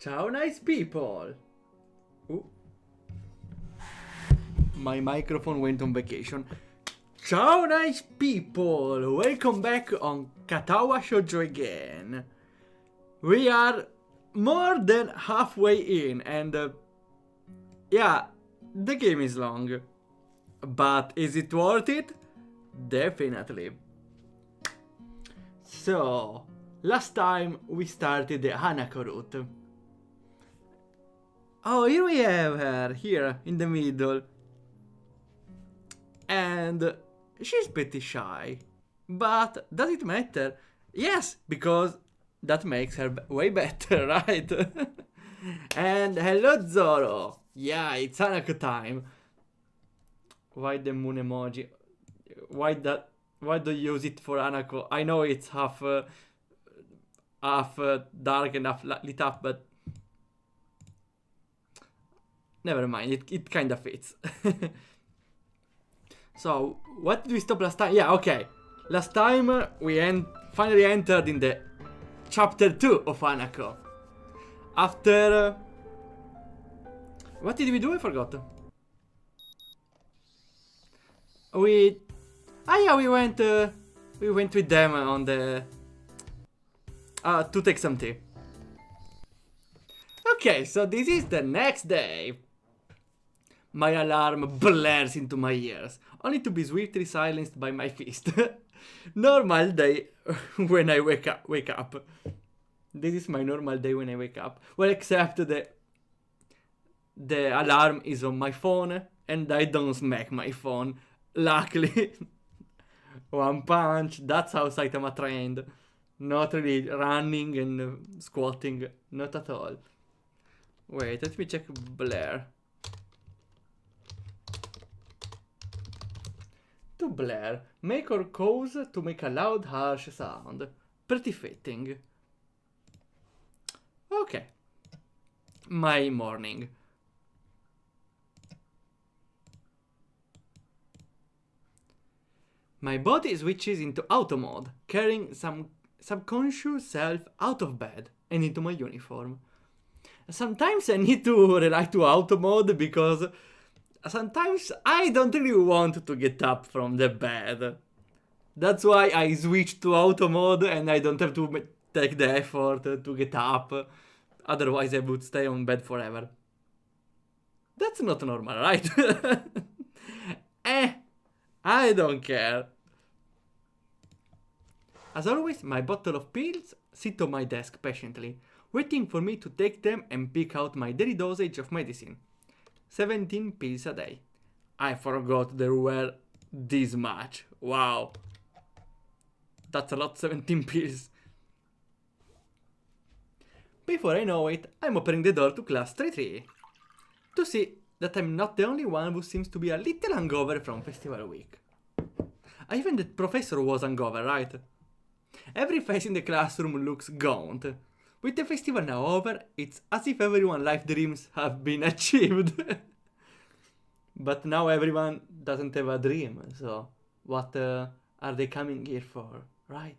Ciao, nice people! Ooh. My microphone went on vacation. Ciao, nice people! Welcome back on Katawa Shoujo again. We are more than halfway in, and yeah, the game is long. But is it worth it? Definitely. So, last time we started the Hanako route. Oh, here we have her, here in the middle. And she's pretty shy. But does it matter? Yes, because that makes her way better, right? And hello, Zoro. Yeah, it's Hanako time. Why the moon emoji? Why do you use it for Hanako? I know it's half dark and half lit up, but never mind. It kind of fits. So, what did we stop last time? Yeah, okay. Last time we finally entered in the chapter 2 of Hanako. After... what did we do? I forgot. We went with them on the... to take some tea. Okay, so this is the next day. My alarm blares into my ears, only to be swiftly silenced by my fist. Normal day when I wake up. This is my normal day when I wake up. Well, except the alarm is on my phone, and I don't smack my phone. Luckily. One punch, that's how Saitama trained. Not really running and squatting, not at all. Wait, let me check Blair. To Blair, make or cause to make a loud, harsh sound. Pretty fitting. Okay. My morning. My body switches into auto mode, carrying some subconscious self out of bed and into my uniform. Sometimes I need to rely to auto mode because sometimes I don't really want to get up from the bed. That's why I switch to auto mode and I don't have to take the effort to get up. Otherwise I would stay on bed forever. That's not normal, right? I don't care. As always, my bottle of pills sit on my desk patiently, waiting for me to take them and pick out my daily dosage of medicine. 17 pills a day. I forgot there were this much. Wow. That's a lot, 17 pills. Before I know it, I'm opening the door to class 3-3 to see that I'm not the only one who seems to be a little hungover from festival week. Even the professor was hungover, right? Every face in the classroom looks gaunt. With the festival now over, it's as if everyone's life dreams have been achieved. But now everyone doesn't have a dream, so what are they coming here for, right?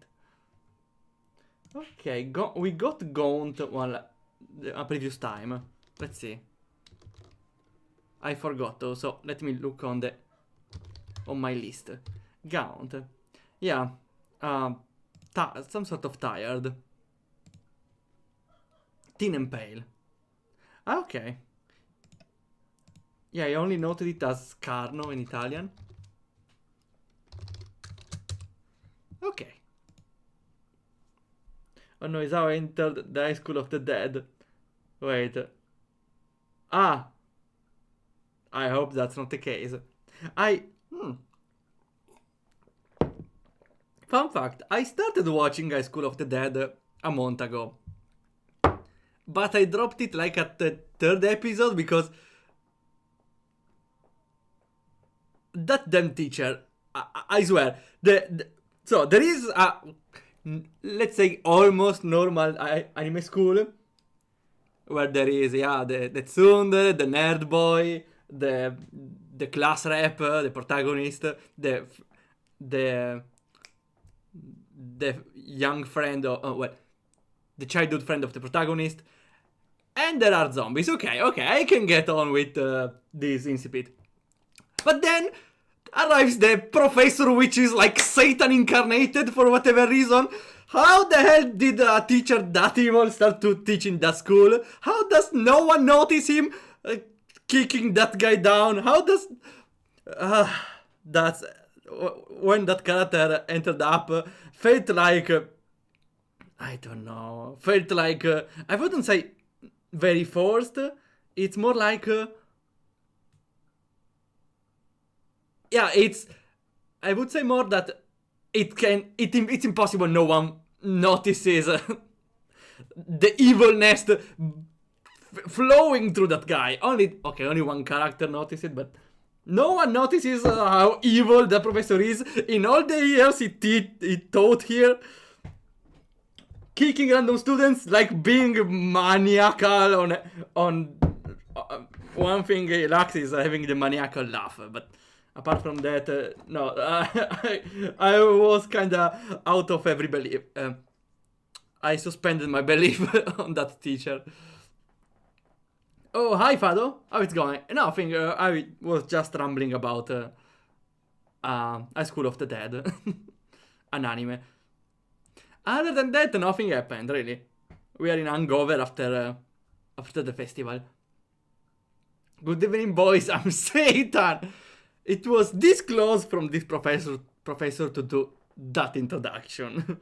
Okay, we got gaunt a previous time. Let's see. I forgot though, so let me look on my list. Gaunt. Yeah. Some sort of tired. Thin and pale. Okay. Yeah, I only noted it as Carno in Italian. Okay. Oh no, is how I entered the High School of the Dead. Wait. Ah! I hope that's not the case. Fun fact, I started watching High School of the Dead a month ago. But I dropped it like at the 3rd episode because that damn teacher, I swear, so there is a, let's say, almost normal anime school where there is, yeah, the tsundere, the nerd boy, the class rep, the protagonist, the young friend, well, the childhood friend of the protagonist, And there are zombies. Okay, I can get on with this incipit. But then arrives the professor, which is like Satan incarnated for whatever reason. How the hell did a teacher that evil start to teach in that school? How does no one notice him kicking that guy down? How does... that's... when that character entered up, felt like... I don't know. Felt like... I wouldn't say very forced. It's more like... yeah, it's... I would say more that it's impossible no one notices the evilness flowing through that guy. Only one character noticed it, but no one notices how evil the professor is. In all the years he taught here, kicking random students, like being maniacal on one thing he lacks is having the maniacal laugh, but apart from that, no, I was kinda out of every belief. I suspended my belief on that teacher. Oh, hi Fado, how it's going? Nothing, I was just rambling about A School of the Dead, an anime. Other than that, nothing happened, really. We are in hangover after the festival. Good evening, boys, I'm Satan! It was this close from this professor to do that introduction.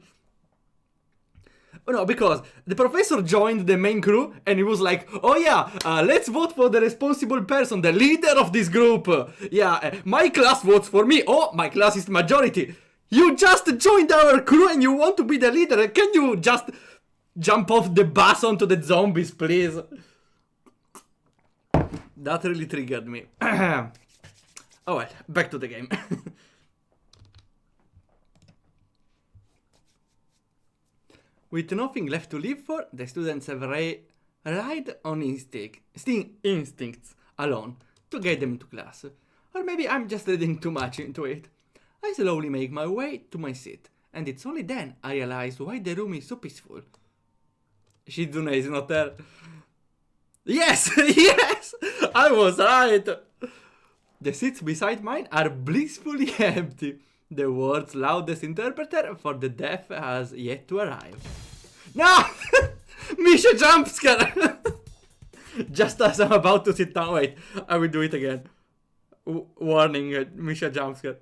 Oh no, because the professor joined the main crew and he was like, oh yeah, let's vote for the responsible person, the leader of this group. Yeah, my class votes for me. Oh, my class is majority. You just joined our crew and you want to be the leader. Can you just jump off the bus onto the zombies, please? That really triggered me. Oh well, back to the game. With nothing left to live for, the students have relied on instincts alone to get them into class. Or maybe I'm just reading too much into it. I slowly make my way to my seat, and it's only then I realize why the room is so peaceful. Shizune is not there. Yes, yes, I was right. The seats beside mine are blissfully empty. The world's loudest interpreter for the deaf has yet to arrive. No! Misha jumpscare! Just as I'm about to sit down. Wait, I will do it again. Warning, Misha jumpscare.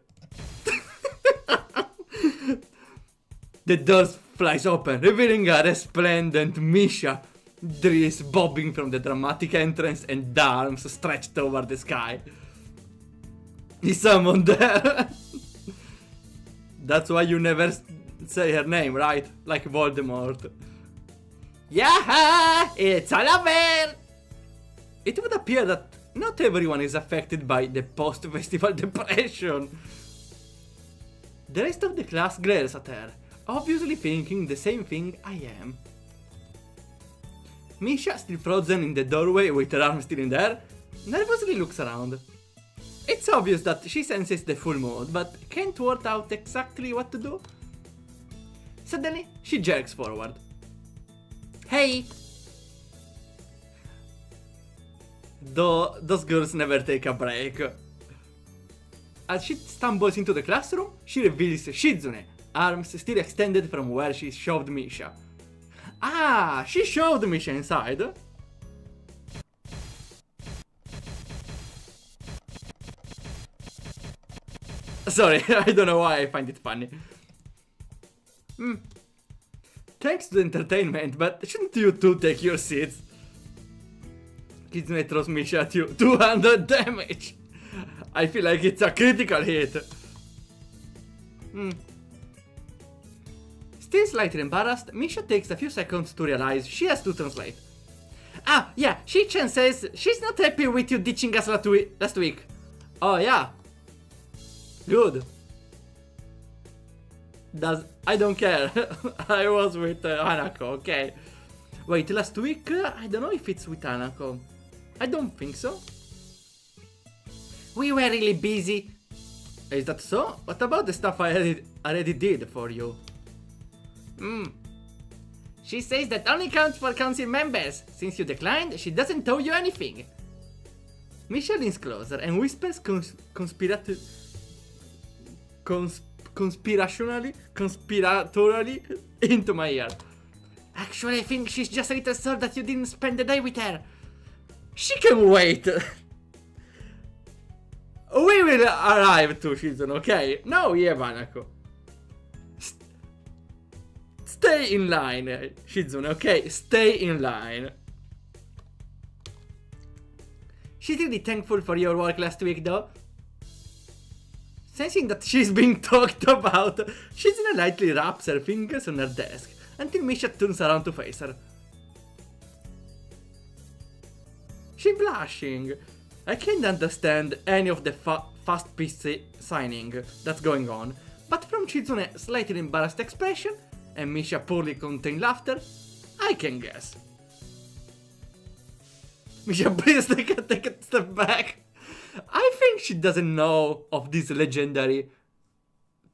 The door flies open, revealing a resplendent Misha. Dress bobbing from the dramatic entrance and the arms stretched over the sky. Is someone there? That's why you never say her name, right? Like Voldemort. Yeah, it's Alaver! It would appear that not everyone is affected by the post-festival depression. The rest of the class glares at her, obviously thinking the same thing I am. Misha, still frozen in the doorway with her arm still in the air, nervously looks around. It's obvious that she senses the full mood, but can't work out exactly what to do. Suddenly, she jerks forward. Hey! Those girls never take a break. As she stumbles into the classroom, she reveals Shizune, arms still extended from where she shoved Misha. Ah, she shoved Misha inside. Sorry, I don't know why I find it funny. Thanks to the entertainment, but shouldn't you two take your seats? Kitsune throws Misha at you. 200 damage! I feel like it's a critical hit. Still slightly embarrassed, Misha takes a few seconds to realize she has to translate. Ah, yeah, Shi-chan says she's not happy with you ditching us last week. Oh, yeah. Good. I don't care. I was with Hanako, okay. Wait, last week? I don't know if it's with Hanako. I don't think so. We were really busy. Is that so? What about the stuff I already did for you? She says that only counts for council members. Since you declined, she doesn't owe you anything. Misha leans closer and whispers conspiratorially into my ear. Actually, I think she's just a little sore that you didn't spend the day with her. She can wait. We will arrive to Shizune, okay? No, yeah, Hanako. Stay in line, Shizune, okay? Stay in line. She's really thankful for your work last week, though. Sensing that she's being talked about, Shizune lightly wraps her fingers on her desk until Misha turns around to face her. She's blushing. I can't understand any of the fast PC signing that's going on, but from Shizune's slightly embarrassed expression and Misha poorly contained laughter, I can guess. Misha, please take a step back. I think she doesn't know of this legendary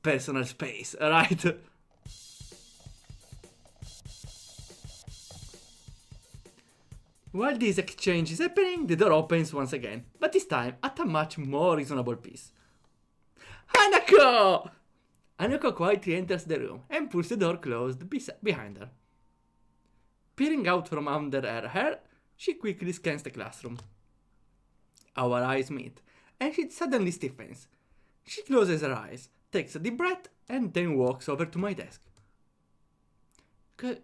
personal space, right? While this exchange is happening, the door opens once again, but this time at a much more reasonable pace. Hanako! Hanako quietly enters the room and pulls the door closed behind her. Peering out from under her hair, she quickly scans the classroom. Our eyes meet, and she suddenly stiffens. She closes her eyes, takes a deep breath, and then walks over to my desk. Good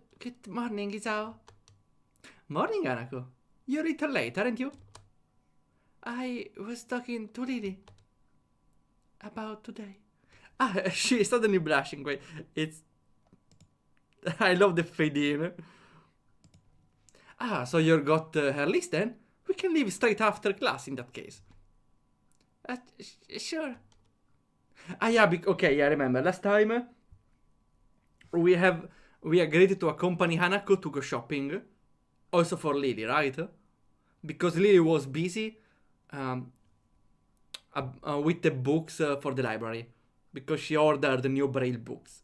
morning, Isao. Morning, Hanako. You're a little late, aren't you? I was talking to Lily about today. She is suddenly blushing. Wait, it's... I love the fade in. So you got her list then? We can leave straight after class in that case. Sure. Yeah, okay, yeah, I remember. Last time we agreed to accompany Hanako to go shopping. Also for Lily, right? Because Lily was busy with the books for the library. Because she ordered the new Braille books.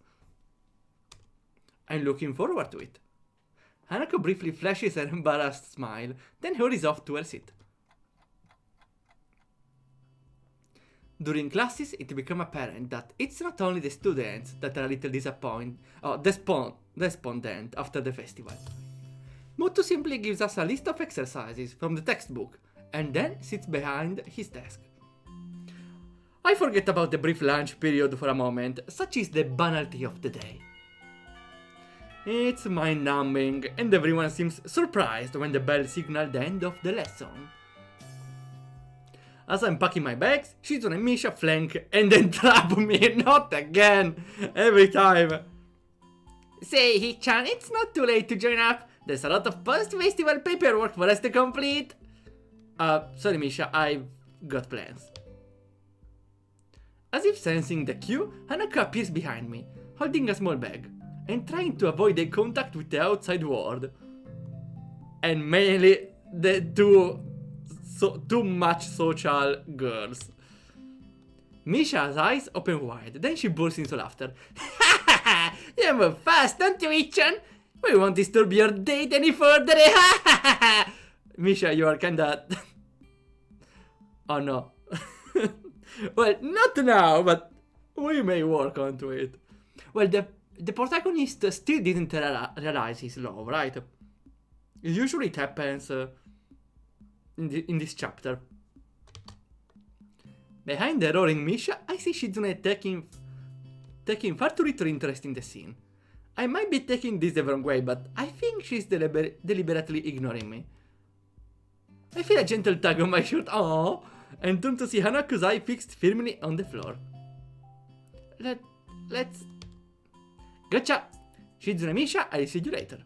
I'm looking forward to it. Hanako briefly flashes her embarrassed smile, then hurries off to her seat. During classes, it becomes apparent that it's not only the students that are a little despondent after the festival. Mutsu simply gives us a list of exercises from the textbook, and then sits behind his desk. I forget about the brief lunch period for a moment, such is the banality of the day. It's mind-numbing, and everyone seems surprised when the bell signals the end of the lesson. As I'm packing my bags, Shizune and Misha flank and then trap me, not again, every time. Say, Hichan, it's not too late to join up. There's a lot of post-festival paperwork for us to complete. Sorry Misha, I've got plans. As if sensing the cue, Hanako appears behind me, holding a small bag, and trying to avoid eye contact with the outside world. And mainly the too much social girls. Misha's eyes open wide, then she bursts into laughter. You move fast, don't you, Hichan? We won't disturb your date any further. Misha, you are kinda... Oh no. Well, not now, but we may work onto it. Well, the protagonist still didn't realize his love, right? Usually it happens in this chapter. Behind the roaring Misha, I see Shizune taking far too little interest in the scene. I might be taking this the wrong way, but I think she's deliberately ignoring me. I feel a gentle tug on my shirt, aww, and turn to see Hanako's eye fixed firmly on the floor. Let's... Gotcha! Shizune Misha, I'll see you later.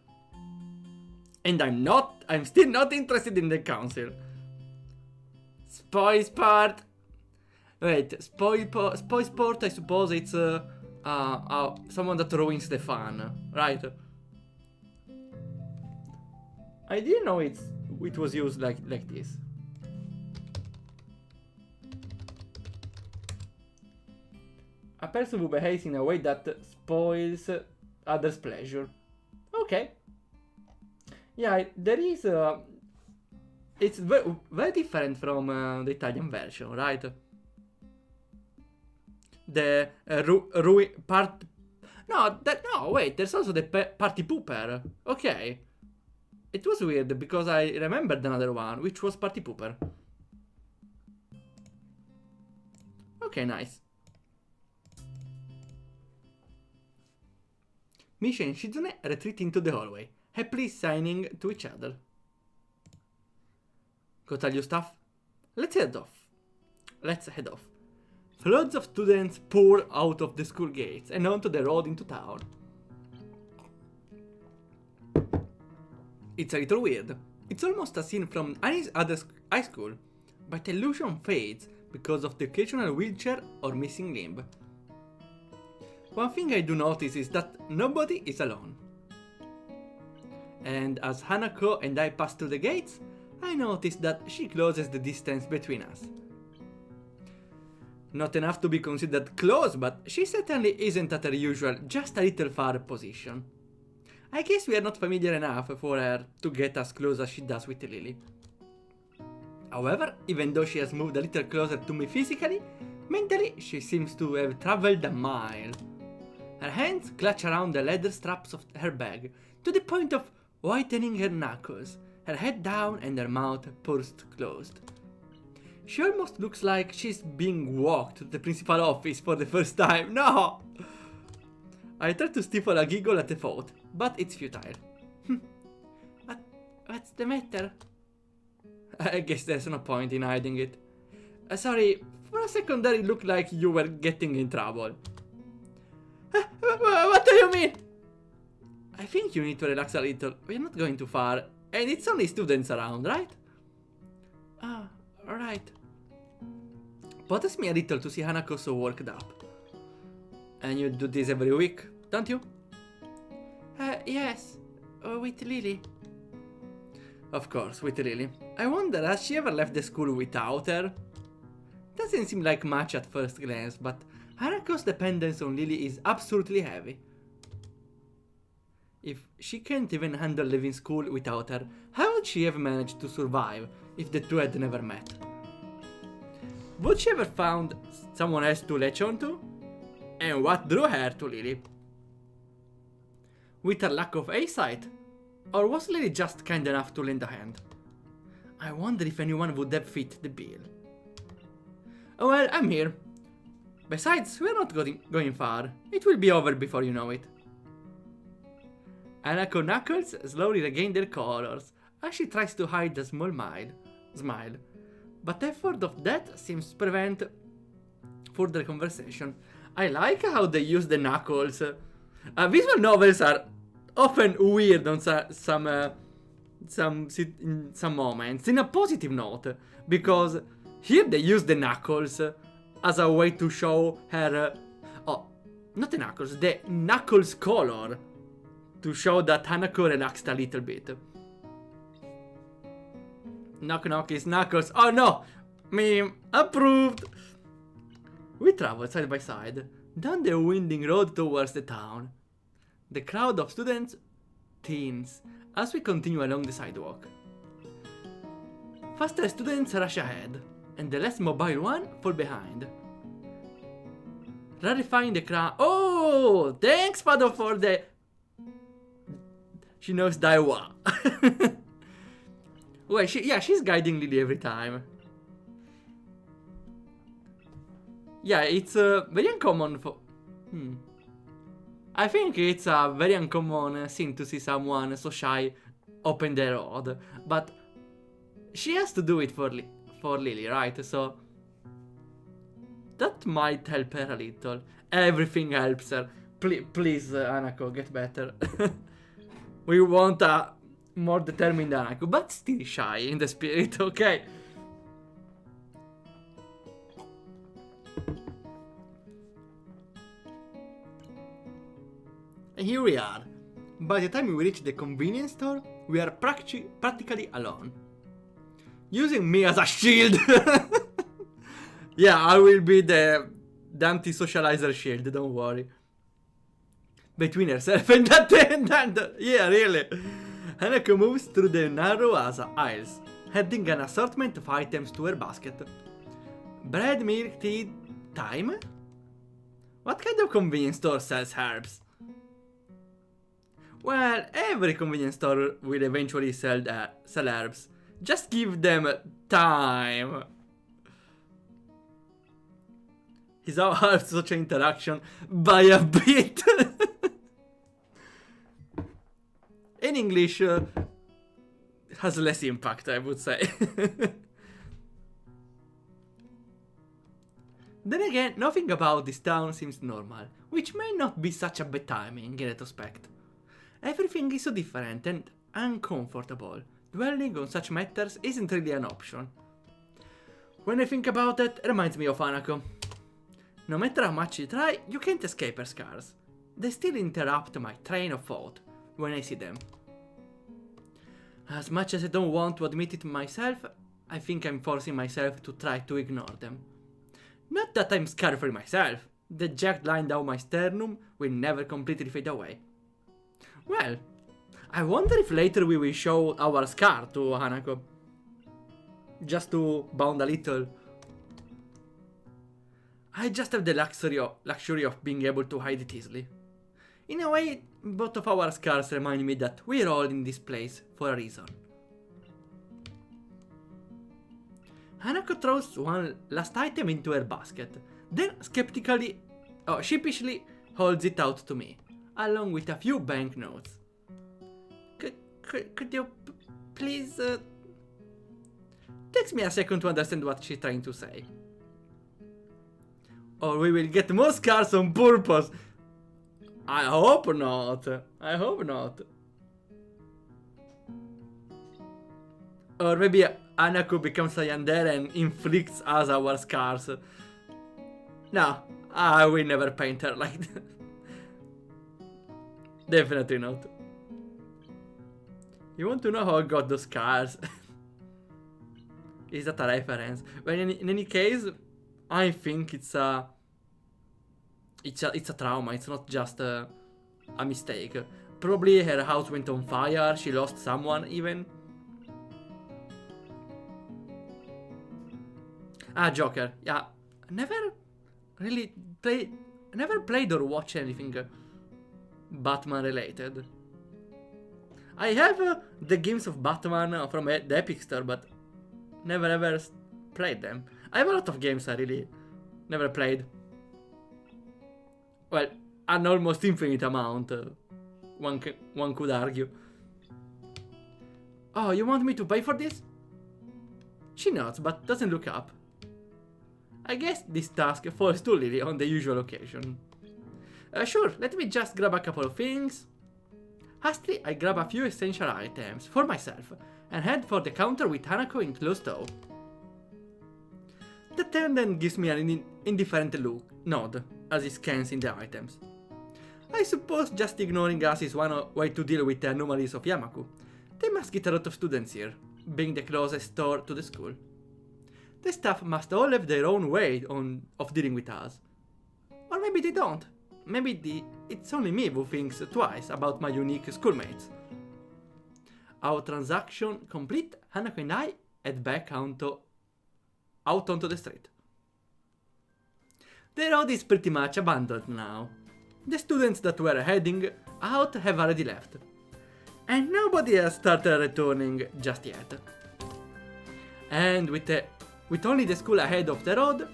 And I'm still not interested in the council. Spoil sport! Wait, spoil sport, I suppose it's someone that ruins the fun, right? I didn't know it was used like this. A person who behaves in a way that spoils others' pleasure. Okay, Yeah, there is. It's very different from the Italian version, right? The part. No, no. Wait, there's also the party pooper. Okay, it was weird because I remembered another one, which was party pooper. Okay, nice. Misha and Shizune retreat into the hallway, happily signing to each other. Got all your stuff? Let's head off. Floods of students pour out of the school gates and onto the road into town. It's a little weird. It's almost a scene from any other high school, but the illusion fades because of the occasional wheelchair or missing limb. One thing I do notice is that nobody is alone. And as Hanako and I pass through the gates, I notice that she closes the distance between us. Not enough to be considered close, but she certainly isn't at her usual, just a little far position. I guess we are not familiar enough for her to get as close as she does with Lily. However, even though she has moved a little closer to me physically, mentally she seems to have traveled a mile. Her hands clutch around the leather straps of her bag, to the point of whitening her knuckles, her head down and her mouth pursed closed. She almost looks like she's being walked to the principal office for the first time. No! I try to stifle a giggle at the thought, but it's futile. What's the matter? I guess there's no point in hiding it. Sorry, for a second there it looked like you were getting in trouble. What do you mean? I think you need to relax a little. We're not going too far, and it's only students around, right? Ah, alright. Bothers me a little to see Hanako so worked up. And you do this every week, don't you? Yes. With Lily. Of course, with Lily. I wonder, has she ever left the school without her? Doesn't seem like much at first glance, but Hanako's dependence on Lily is absolutely heavy. If she can't even handle leaving school without her, how would she have managed to survive if the two had never met? Would she ever found someone else to latch onto? And what drew her to Lily? With her lack of eyesight? Or was Lily just kind enough to lend a hand? I wonder if anyone would have fit the bill. Oh well, I'm here. Besides, we're not going far. It will be over before you know it. Hanako knuckles slowly regain their colors as she tries to hide a small smile. But effort of that seems to prevent further conversation. I like how they use the knuckles. Visual novels are often weird on some moments, in a positive note, because here they use the knuckles as a way to show her, not the knuckles color, to show that Hanako relaxed a little bit. Knock knock is knuckles. Oh no! Meme approved! We travel side by side, down the winding road towards the town. The crowd of students thins as we continue along the sidewalk. Faster students rush ahead, and the less mobile one fall behind. Ratifying the crowd. Oh! Thanks, Father, for the... She knows Daiwa. Well, she's guiding Lily every time. Yeah, it's very uncommon for... I think it's a very uncommon thing to see someone so shy open the road. But she has to do it for Lily, right? So that might help her a little. Everything helps her. Please, Hanako, get better. We want a more determined Hanako, but still shy in the spirit, okay? And here we are. By the time we reach the convenience store, we are practically alone. Using me as a shield! Yeah, I will be the anti-socializer shield, don't worry. Between herself and the attendant! Yeah, really. Hanako moves through the narrow aisles, adding an assortment of items to her basket. Bread, milk, tea, thyme? What kind of convenience store sells herbs? Well, every convenience store will eventually sell herbs. Just give them time. Is how half such an interaction by a bit. In English, has less impact, I would say. Then again, nothing about this town seems normal, which may not be such a bad timing in retrospect. Everything is so different and uncomfortable. Dwelling on such matters isn't really an option. When I think about it reminds me of Hanako. No matter how much you try, you can't escape her scars. They still interrupt my train of thought when I see them. As much as I don't want to admit it myself, I think I'm forcing myself to try to ignore them. Not that I'm scared for myself. The jagged line down my sternum will never completely fade away. Well, I wonder if later we will show our scar to Hanako. Just to bound a little. I just have the luxury of being able to hide it easily. In a way, both of our scars remind me that we're all in this place for a reason. Hanako throws one last item into her basket, then sheepishly holds it out to me, along with a few banknotes. Could you please... Takes me a second to understand what she's trying to say. Or we will get more scars on purpose. I hope not. I hope not. Or maybe Hanako becomes a yandere and inflicts us our scars. No, I will never paint her like that. Definitely not. You want to know how I got those scars? Is that a reference? But in any case, I think it's a trauma. It's not just a mistake. Probably her house went on fire. She lost someone even. Joker. Yeah, never played or watched anything Batman related. I have the games of Batman from the Epic Store, but never ever played them. I have a lot of games I really never played. Well, an almost infinite amount, one could argue. Oh, you want me to pay for this? She nods, but doesn't look up. I guess this task falls to Lily on the usual occasion. Sure, let me just grab a couple of things. Hastily, I grab a few essential items for myself and head for the counter with Hanako in close tow. The attendant gives me an indifferent nod as he scans in the items. I suppose just ignoring us is one way to deal with the anomalies of Yamaku. They must get a lot of students here, being the closest store to the school. The staff must all have their own way of dealing with us. Or maybe they don't. Maybe it's only me who thinks twice about my unique schoolmates. Our transaction complete, Hanako and I head back out onto the street. The road is pretty much abandoned now. The students that were heading out have already left. And nobody has started returning just yet. And with only the school ahead of the road,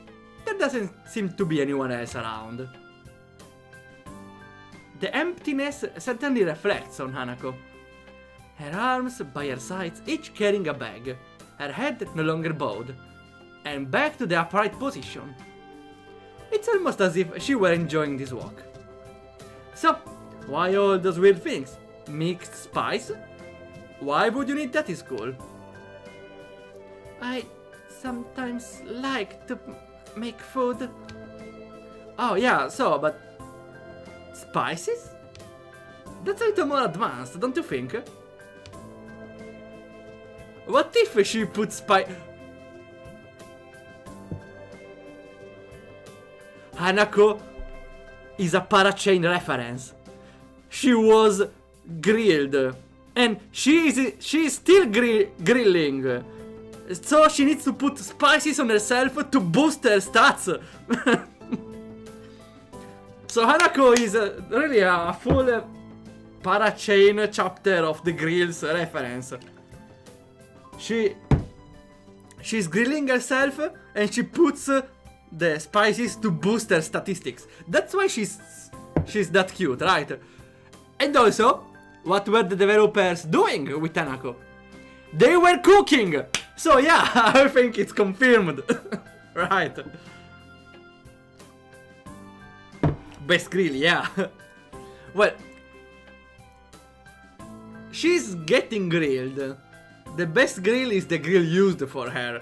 there doesn't seem to be anyone else around. The emptiness certainly reflects on Hanako. Her arms by her sides, each carrying a bag, her head no longer bowed, and back to the upright position. It's almost as if she were enjoying this walk. So, why all those weird things? Mixed spice? Why would you need that in school? I sometimes like to make food. Oh yeah, but spices? That's a little more advanced, don't you think? What if she put Hanako is a Parachain reference. She was grilled And she's still grilling. So she needs to put spices on herself to boost her stats. So Hanako is really a full parachain chapter of the grills reference. She's grilling herself and she puts the spices to boost her statistics. That's why she's that cute, right? And also, what were the developers doing with Hanako? They were cooking! So yeah, I think it's confirmed. Right. Best grill, yeah. Well, she's getting grilled. The best grill is the grill used for her.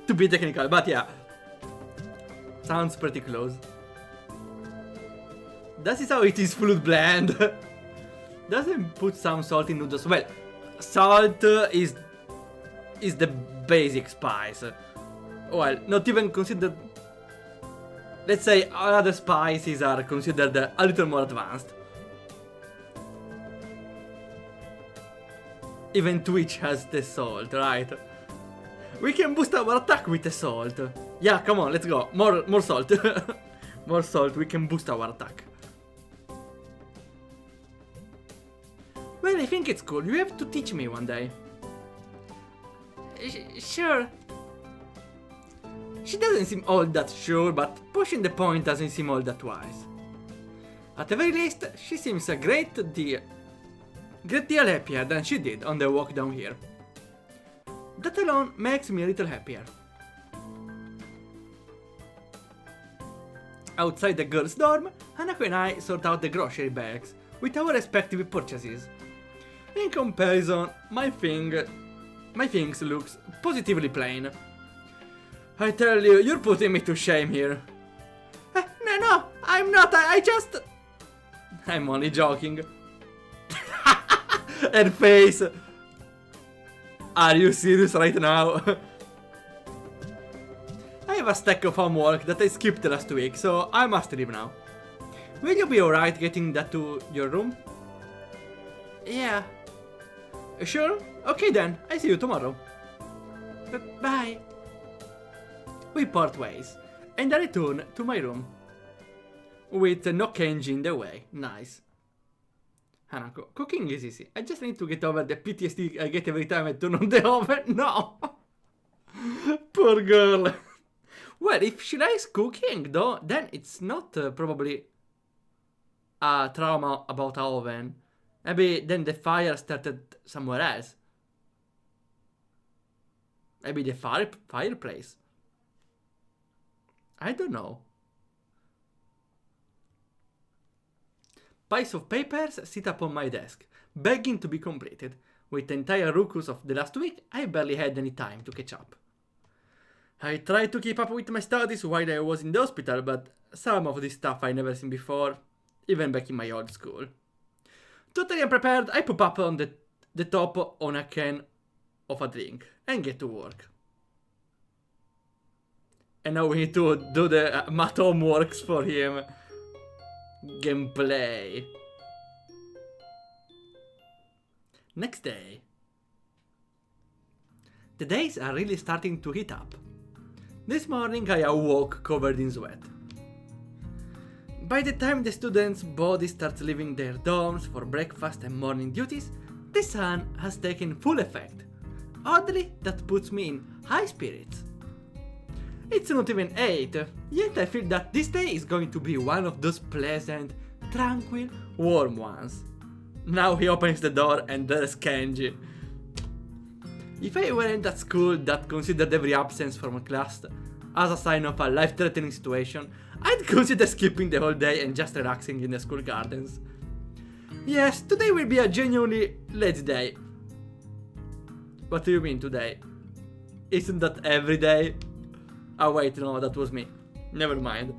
To be technical, but yeah. Sounds pretty close. That is how it is fruit blend. Doesn't put some salt in noodles. Well, salt is the basic spice. Well, not even considered. Let's say other spices are considered a little more advanced. Even Twitch has the salt, right? We can boost our attack with the salt. Yeah, come on, let's go. More salt. More salt, we can boost our attack. Well, I think it's cool. You have to teach me one day. Sure. She doesn't seem all that sure, but pushing the point doesn't seem all that wise. At the very least, she seems a great deal happier than she did on the walk down here. That alone makes me a little happier. Outside the girls' dorm, Hanako and I sort out the grocery bags with our respective purchases. In comparison, my things looks positively plain. I tell you, you're putting me to shame here. No, I'm not, I'm only joking. Her face. Are you serious right now? I have a stack of homework that I skipped last week, so I must leave now. Will you be alright getting that to your room? Yeah. Sure? Okay then, I see you tomorrow. Bye. We part ways, and I return to my room. With no Kenji in the way. Nice. Hanako, cooking is easy. I just need to get over the PTSD I get every time I turn on the oven. No! Poor girl. Well, if she likes cooking, though, then it's not probably a trauma about a oven. Maybe then the fire started somewhere else. Maybe the fireplace. I don't know. Piles of papers sit upon my desk, begging to be completed. With the entire ruckus of the last week, I barely had any time to catch up. I tried to keep up with my studies while I was in the hospital, but some of this stuff I never seen before, even back in my old school. Totally unprepared, I pop up on the top on a can of a drink and get to work. And now we need to do the math homeworks for him. Gameplay. Next day. The days are really starting to heat up. This morning I awoke covered in sweat. By the time the students' body starts leaving their dorms for breakfast and morning duties, the sun has taken full effect. Oddly, that puts me in high spirits. It's not even 8, yet I feel that this day is going to be one of those pleasant, tranquil, warm ones. Now he opens the door and there's Kenji. If I weren't at school that considered every absence from class as a sign of a life-threatening situation, I'd consider skipping the whole day and just relaxing in the school gardens. Yes, today will be a genuinely lazy day. What do you mean today? Isn't that every day? Oh wait, no, that was me. Never mind.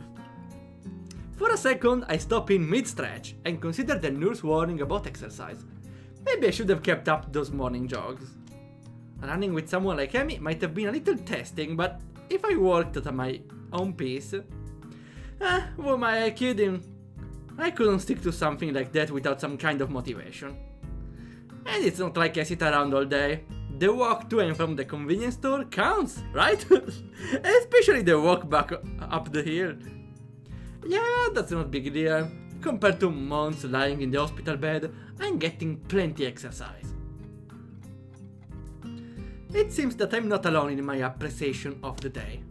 For a second, I stop in mid-stretch and consider the nurse warning about exercise. Maybe I should have kept up those morning jogs. Running with someone like Amy might have been a little testing, but if I worked at my own pace... who am I kidding? I couldn't stick to something like that without some kind of motivation. And it's not like I sit around all day. The walk to and from the convenience store counts, right? Especially the walk back up the hill. Yeah, that's not a big deal. Compared to months lying in the hospital bed, I'm getting plenty exercise. It seems that I'm not alone in my appreciation of the day.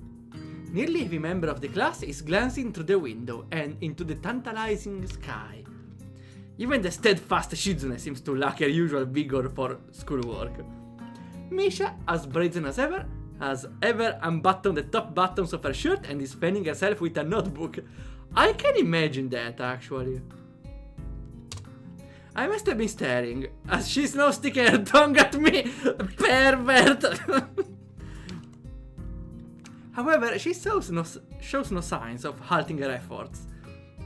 Nearly every member of the class is glancing through the window and into the tantalizing sky. Even the steadfast Shizune seems to lack her usual vigor for schoolwork. Misha, as brazen as ever, has unbuttoned the top buttons of her shirt and is fanning herself with a notebook. I can imagine that, actually. I must have been staring, as she's now sticking her tongue at me. Pervert! However, she shows no signs of halting her efforts,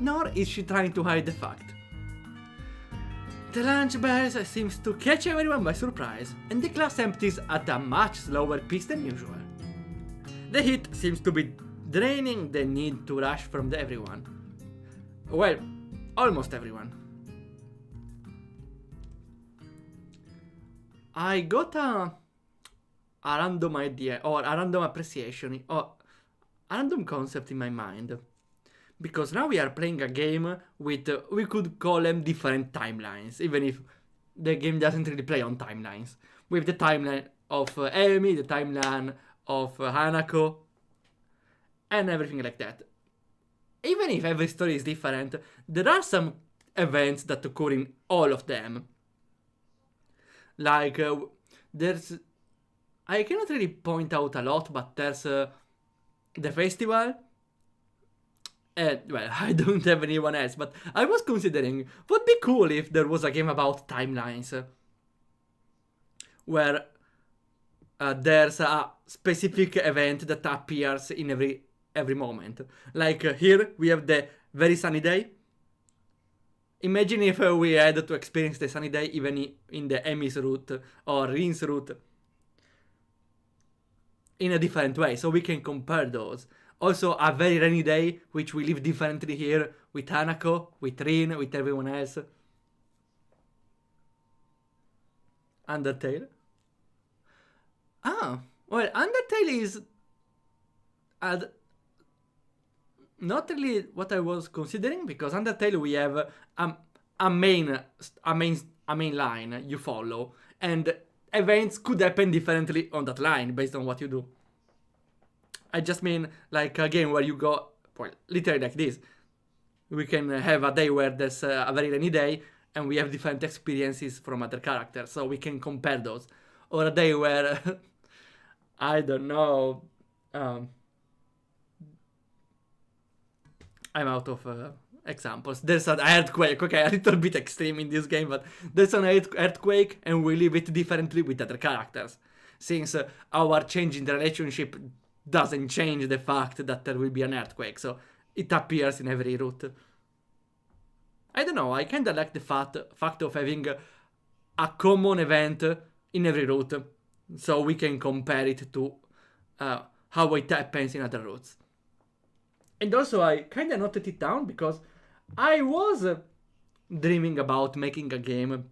nor is she trying to hide the fact. The lunch bell seems to catch everyone by surprise, and the class empties at a much slower pace than usual. The heat seems to be draining the need to rush from everyone. Well, almost everyone. I got a random idea, or a random appreciation, or a random concept in my mind. Because now we are playing a game with, we could call them different timelines, even if the game doesn't really play on timelines. With the timeline of Amy, the timeline of Hanako, and everything like that. Even if every story is different, there are some events that occur in all of them. Like, there's... I cannot really point out a lot, but there's the festival. Well, I don't have anyone else, but I was considering, would be cool if there was a game about timelines. Where there's a specific event that appears in every moment. Like here, we have the very sunny day. Imagine if we had to experience the sunny day even in the Emmy's route or Rin's route in a different way, so we can compare those. Also, a very rainy day, which we live differently here with Hanako, with Rin, with everyone else. Undertale. Ah, well, Undertale is not really what I was considering, because Undertale we have a main line you follow, and events could happen differently on that line based on what you do. I just mean like a game where you go, well, literally like this. We can have a day where there's a very rainy day, and we have different experiences from other characters, so we can compare those. Or a day where, I don't know, I'm out of examples. There's an earthquake, okay, a little bit extreme in this game, but there's an earthquake and we live it differently with other characters. Since our change in the relationship doesn't change the fact that there will be an earthquake, so it appears in every route. I don't know, I kinda like the fact of having a common event in every route, so we can compare it to how it happens in other routes. And also I kinda noted it down because I was dreaming about making a game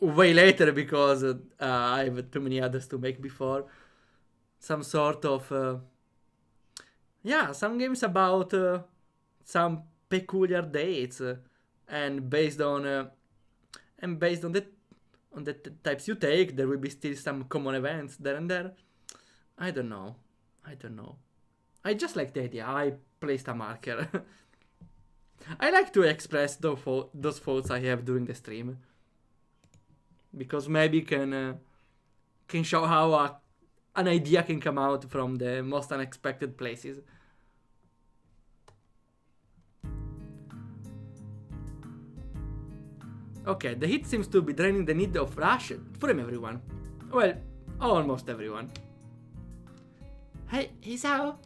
way later, because I have too many others to make before. Some sort of some games about some peculiar dates, and based on the types you take, there will be still some common events there and there. I don't know. I just like the idea. I placed a marker. I like to express those thoughts I have during the stream, because maybe can show how an idea can come out from the most unexpected places. Okay, the heat seems to be draining the need of rush from everyone. Well, almost everyone. Hey, Isao?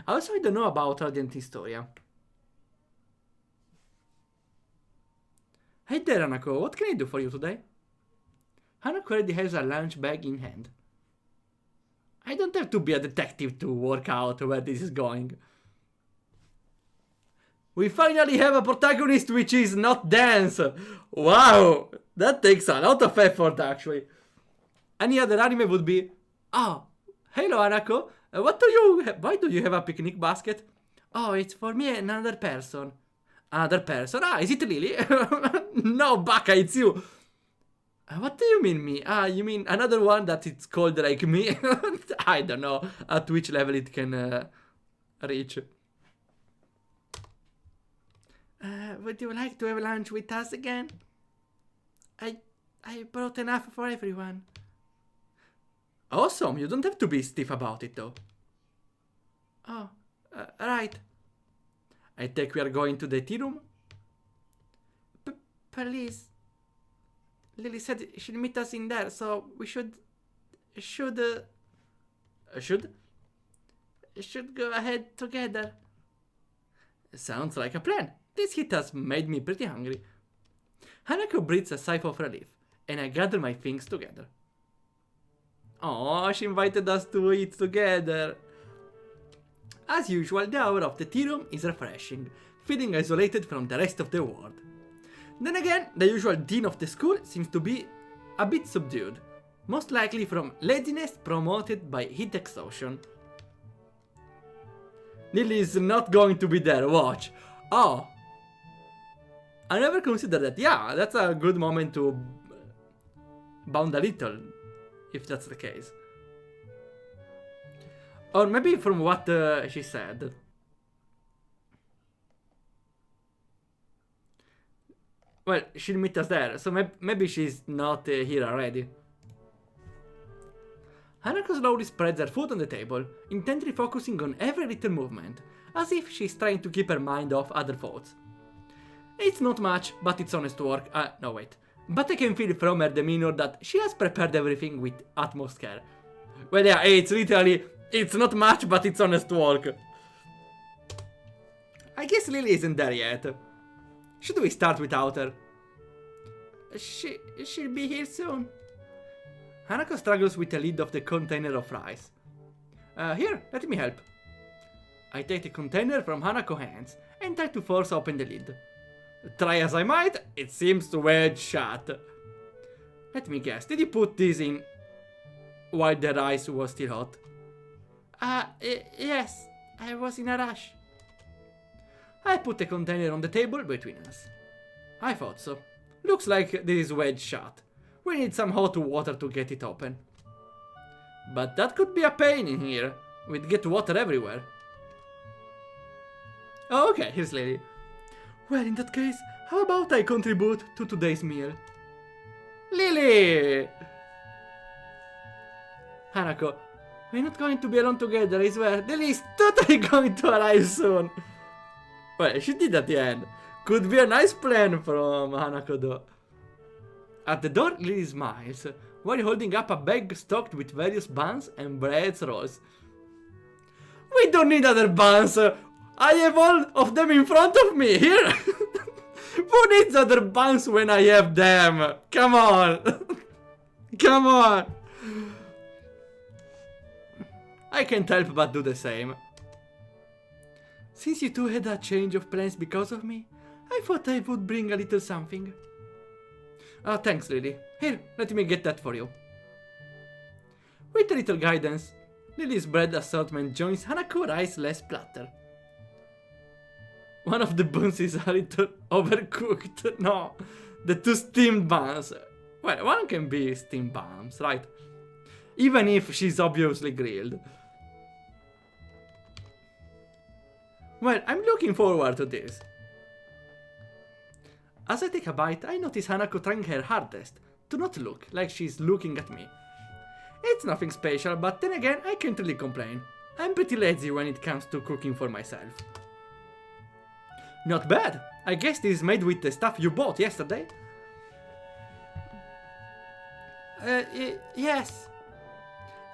Also, I don't know about Radiant Historia. Hey there, Hanako, what can I do for you today? Hanako already has a lunch bag in hand. I don't have to be a detective to work out where this is going. We finally have a protagonist which is not dance. Wow, that takes a lot of effort actually. Any other anime would be, oh, hello Hanako, why do you have a picnic basket? Oh, it's for me and another person. Another person? Ah, is it Lily? No, Baka, it's you. What do you mean me? Ah, you mean another one that it's called like me? I don't know at which level it can reach. Would you like to have lunch with us again? I brought enough for everyone. Awesome, you don't have to be stiff about it though. Oh, right. I think we are going to the tea room. Please. Lily said she'd meet us in there, so we should go ahead together. Sounds like a plan. This heat has made me pretty hungry. Hanako breathes a sigh of relief, and I gather my things together. Oh, she invited us to eat together. As usual, the aura of the tea room is refreshing, feeling isolated from the rest of the world. Then again, the usual dean of the school seems to be a bit subdued, most likely from laziness promoted by heat exhaustion. Lily is not going to be there, watch. Oh, I never considered that. Yeah, that's a good moment to bound a little, if that's the case. Or maybe from what she said. Well, she'll meet us there, so maybe she's not here already. Hanako slowly spreads her foot on the table, intently focusing on every little movement, as if she's trying to keep her mind off other thoughts. It's not much, but it's honest work. No wait. But I can feel from her demeanor that she has prepared everything with utmost care. Well yeah, it's literally, it's not much, but it's honest work. I guess Lily isn't there yet. Should we start without her? She'll be here soon. Hanako struggles with the lid of the container of rice. Here, let me help. I take the container from Hanako's hands and try to force open the lid. Try as I might, it seems to wedge shut. Let me guess, did you put this in while the rice was still hot? Yes, I was in a rush. I put the container on the table between us. I thought so. Looks like this is wedged shut. We need some hot water to get it open. But that could be a pain in here. We'd get water everywhere. Oh, okay, here's Lily. Well, in that case, how about I contribute to today's meal? Lily! Hanako, we're not going to be alone together, I swear. Lily is totally going to arrive soon. Well, she did at the end. Could be a nice plan from Hanako though. At the door, Lily smiles, while holding up a bag stocked with various buns and bread rolls. We don't need other buns! I have all of them in front of me, here! Who needs other buns when I have them? Come on! Come on! I can't help but do the same. Since you two had a change of plans because of me, I thought I would bring a little something. Oh, thanks, Lily. Here, let me get that for you. With a little guidance, Lily's bread assortment joins Hanako's rice-less platter. One of the buns is a little overcooked. No, the two steamed buns. Well, one can be steamed buns, right? Even if she's obviously grilled. Well, I'm looking forward to this. As I take a bite, I notice Hanako trying her hardest to not look like she's looking at me. It's nothing special, but then again, I can't really complain. I'm pretty lazy when it comes to cooking for myself. Not bad. I guess this is made with the stuff you bought yesterday. Yes.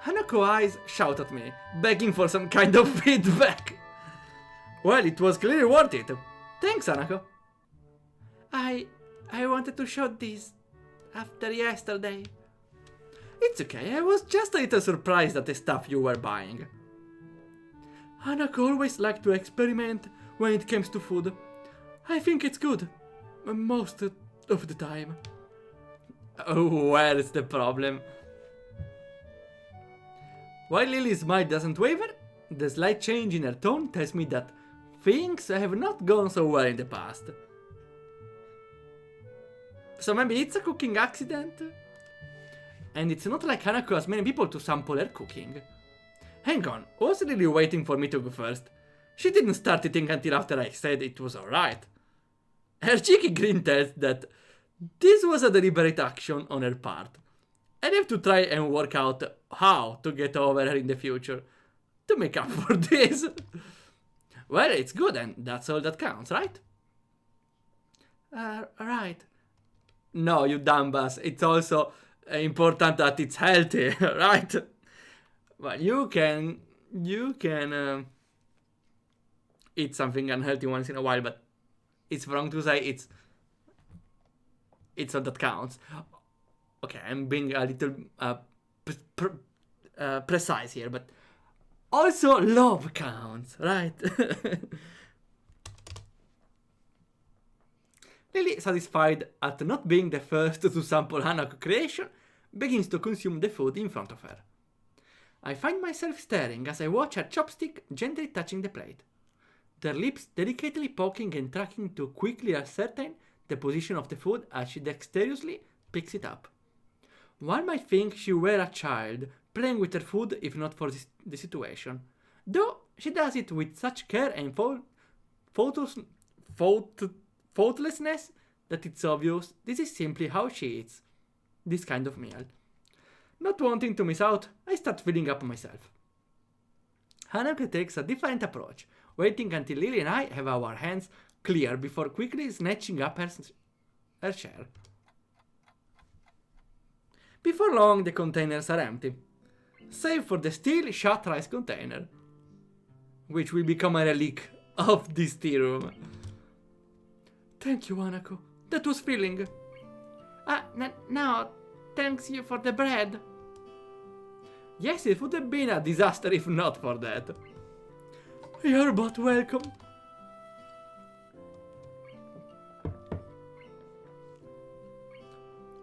Hanako's eyes shout at me, begging for some kind of feedback. Well, it was clearly worth it. Thanks, Hanako. I wanted to show this after yesterday. It's okay, I was just a little surprised at the stuff you were buying. Hanako always liked to experiment when it comes to food, I think it's good. Most of the time. Oh, where's the problem? While Lily's smile doesn't waver, the slight change in her tone tells me that things have not gone so well in the past. So maybe it's a cooking accident? And it's not like Hanako has many people to sample her cooking. Hang on, was Lily waiting for me to go first? She didn't start eating until after I said it was alright. Her cheeky grin tells that this was a deliberate action on her part. I'd have to try and work out how to get over her in the future to make up for this. Well, it's good and that's all that counts, right? Right. No, you dumbass. It's also important that it's healthy, right? Well, you can eat something unhealthy once in a while, but it's wrong to say it's all that counts. Okay, I'm being a little precise here, but also love counts, right? Lily, satisfied at not being the first to sample Hanako creation, begins to consume the food in front of her. I find myself staring as I watch her chopstick gently touching the plate, their lips delicately poking and tracking to quickly ascertain the position of the food as she dexterously picks it up. One might think she were a child playing with her food if not for the situation, though she does it with such care and faultlessness that it's obvious this is simply how she eats this kind of meal. Not wanting to miss out, I start filling up myself. Hanako takes a different approach, waiting until Lily and I have our hands clear before quickly snatching up her share. Before long, the containers are empty, save for the steel shot rice container, which will become a relic of this tea room. Thank you, Hanako. That was filling. No, thanks you for the bread. Yes, it would have been a disaster if not for that. You're both welcome.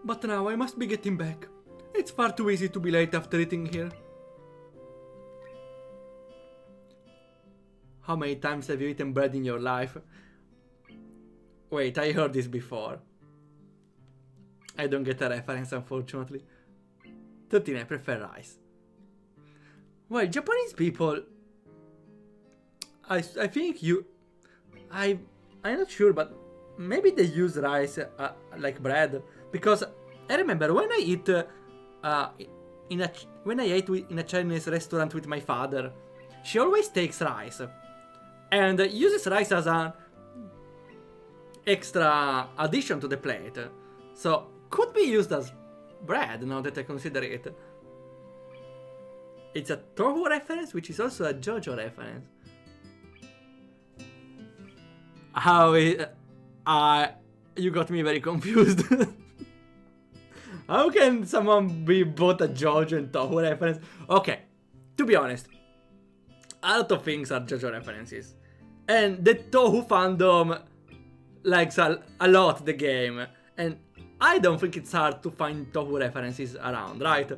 But now I must be getting back. It's far too easy to be late after eating here. How many times have you eaten bread in your life? Wait, I heard this before. I don't get a reference, unfortunately. 13, I prefer rice. Well, Japanese people... I think I'm not sure, but maybe they use rice like bread. Because I remember when I ate in a Chinese restaurant with my father, she always takes rice. And uses rice as an extra addition to the plate. So, could be used as bread, now that I consider it. It's a tofu reference, which is also a JoJo reference. You got me very confused. How can someone be both a JoJo and tofu reference? Okay, to be honest, a lot of things are JoJo references. And the tofu fandom likes a lot the game. And I don't think it's hard to find tofu references around, right?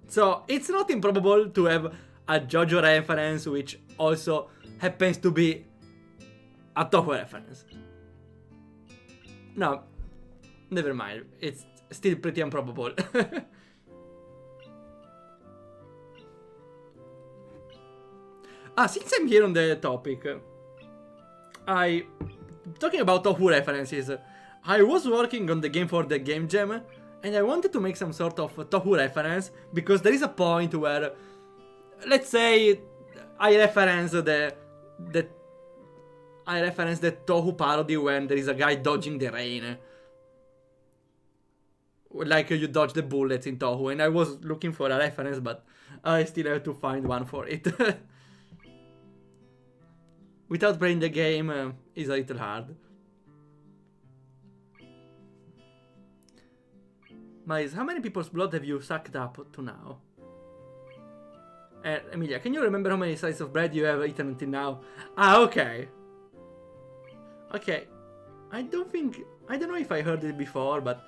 So it's not improbable to have a JoJo reference which also happens to be a tofu reference. No, never mind. It's still pretty improbable. Since I'm here on the topic, talking about tofu references, I was working on the game for the Game Jam, and I wanted to make some sort of tofu reference, because there is a point where, let's say, I reference the tofu parody when there is a guy dodging the rain. Like you dodge the bullets in tofu, and I was looking for a reference, but I still have to find one for it. Without playing the game is a little hard. Mais, how many people's blood have you sucked up to now? Emilia, can you remember how many slices of bread you have eaten until now? Okay. Okay. I don't know if I heard it before, but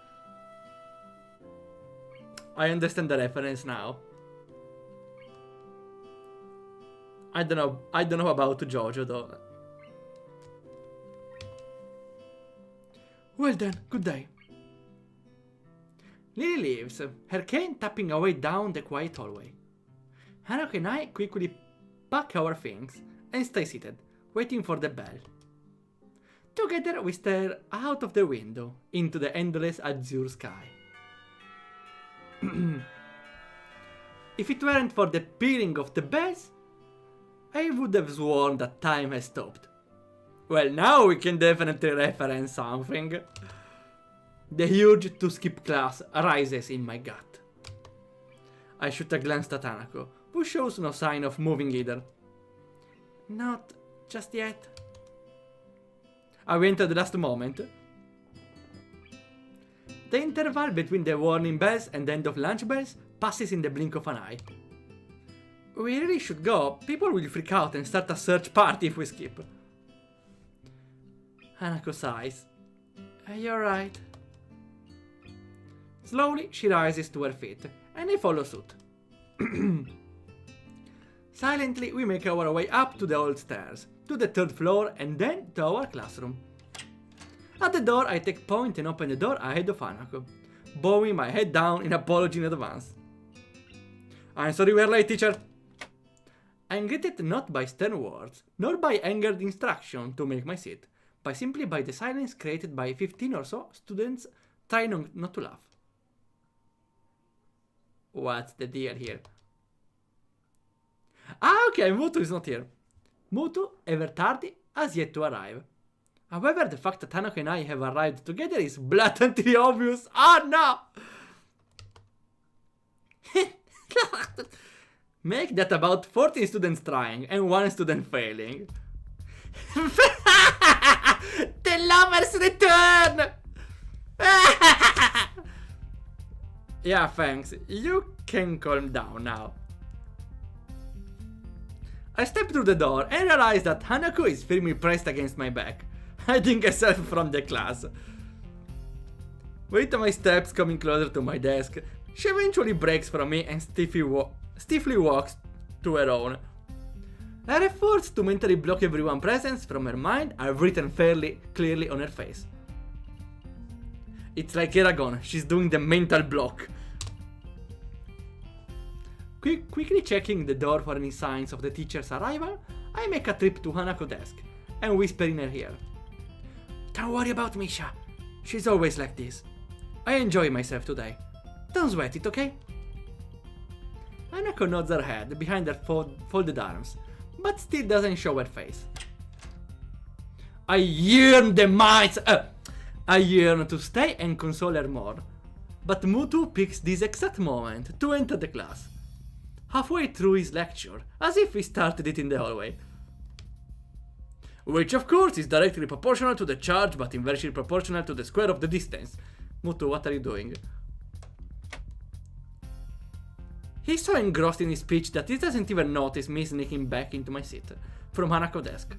I understand the reference now. I don't know about Jojo though. Well then, good day. Lily leaves, her cane tapping away down the quiet hallway. Hanako and I quickly pack our things and stay seated, waiting for the bell. Together we stare out of the window into the endless azure sky. If it weren't for the pealing of the bells, I would have sworn that time has stopped. Well, now we can definitely reference something. The urge to skip class rises in my gut. I shoot a glance at Hanako, who shows no sign of moving either. Not just yet. I wait at the last moment. The interval between the warning bells and the end of lunch bells passes in the blink of an eye. We really should go. People will freak out and start a search party if we skip. Hanako sighs. You're right. Slowly, she rises to her feet, and I follow suit. Silently, we make our way up to the old stairs, to the 3rd floor, and then to our classroom. At the door, I take point and open the door ahead of Hanako, bowing my head down in apology in advance. I'm sorry we're late, teacher. I'm greeted not by stern words, nor by angered instruction to make my seat, but simply by the silence created by 15 or so students trying not to laugh. What's the deal here? Ah, okay, Mutu is not here. Mutu, ever tardy, has yet to arrive. However, the fact that Hanako and I have arrived together is blatantly obvious. Ah, no! Make that about 14 students trying and 1 student failing. The lovers return! Yeah, thanks. You can calm down now. I step through the door and realize that Hanako is firmly pressed against my back, hiding herself from the class. With my steps coming closer to my desk, she eventually breaks from me and stiffly walks to her own. Her efforts to mentally block everyone's presence from her mind are written fairly clearly on her face. It's like Eragon, she's doing the mental block. Quickly checking the door for any signs of the teacher's arrival, I make a trip to Hanako's desk and whisper in her ear. Don't worry about Misha. She's always like this. I enjoy myself today. Don't sweat it, okay? Hanako nods her head behind her folded arms, but still doesn't show her face. I yearn to stay and console her more, but Mutu picks this exact moment to enter the class, halfway through his lecture, as if he started it in the hallway. Which of course is directly proportional to the charge, but inversely proportional to the square of the distance. Mutu, what are you doing? He's so engrossed in his speech that he doesn't even notice me sneaking back into my seat from Hanako's desk.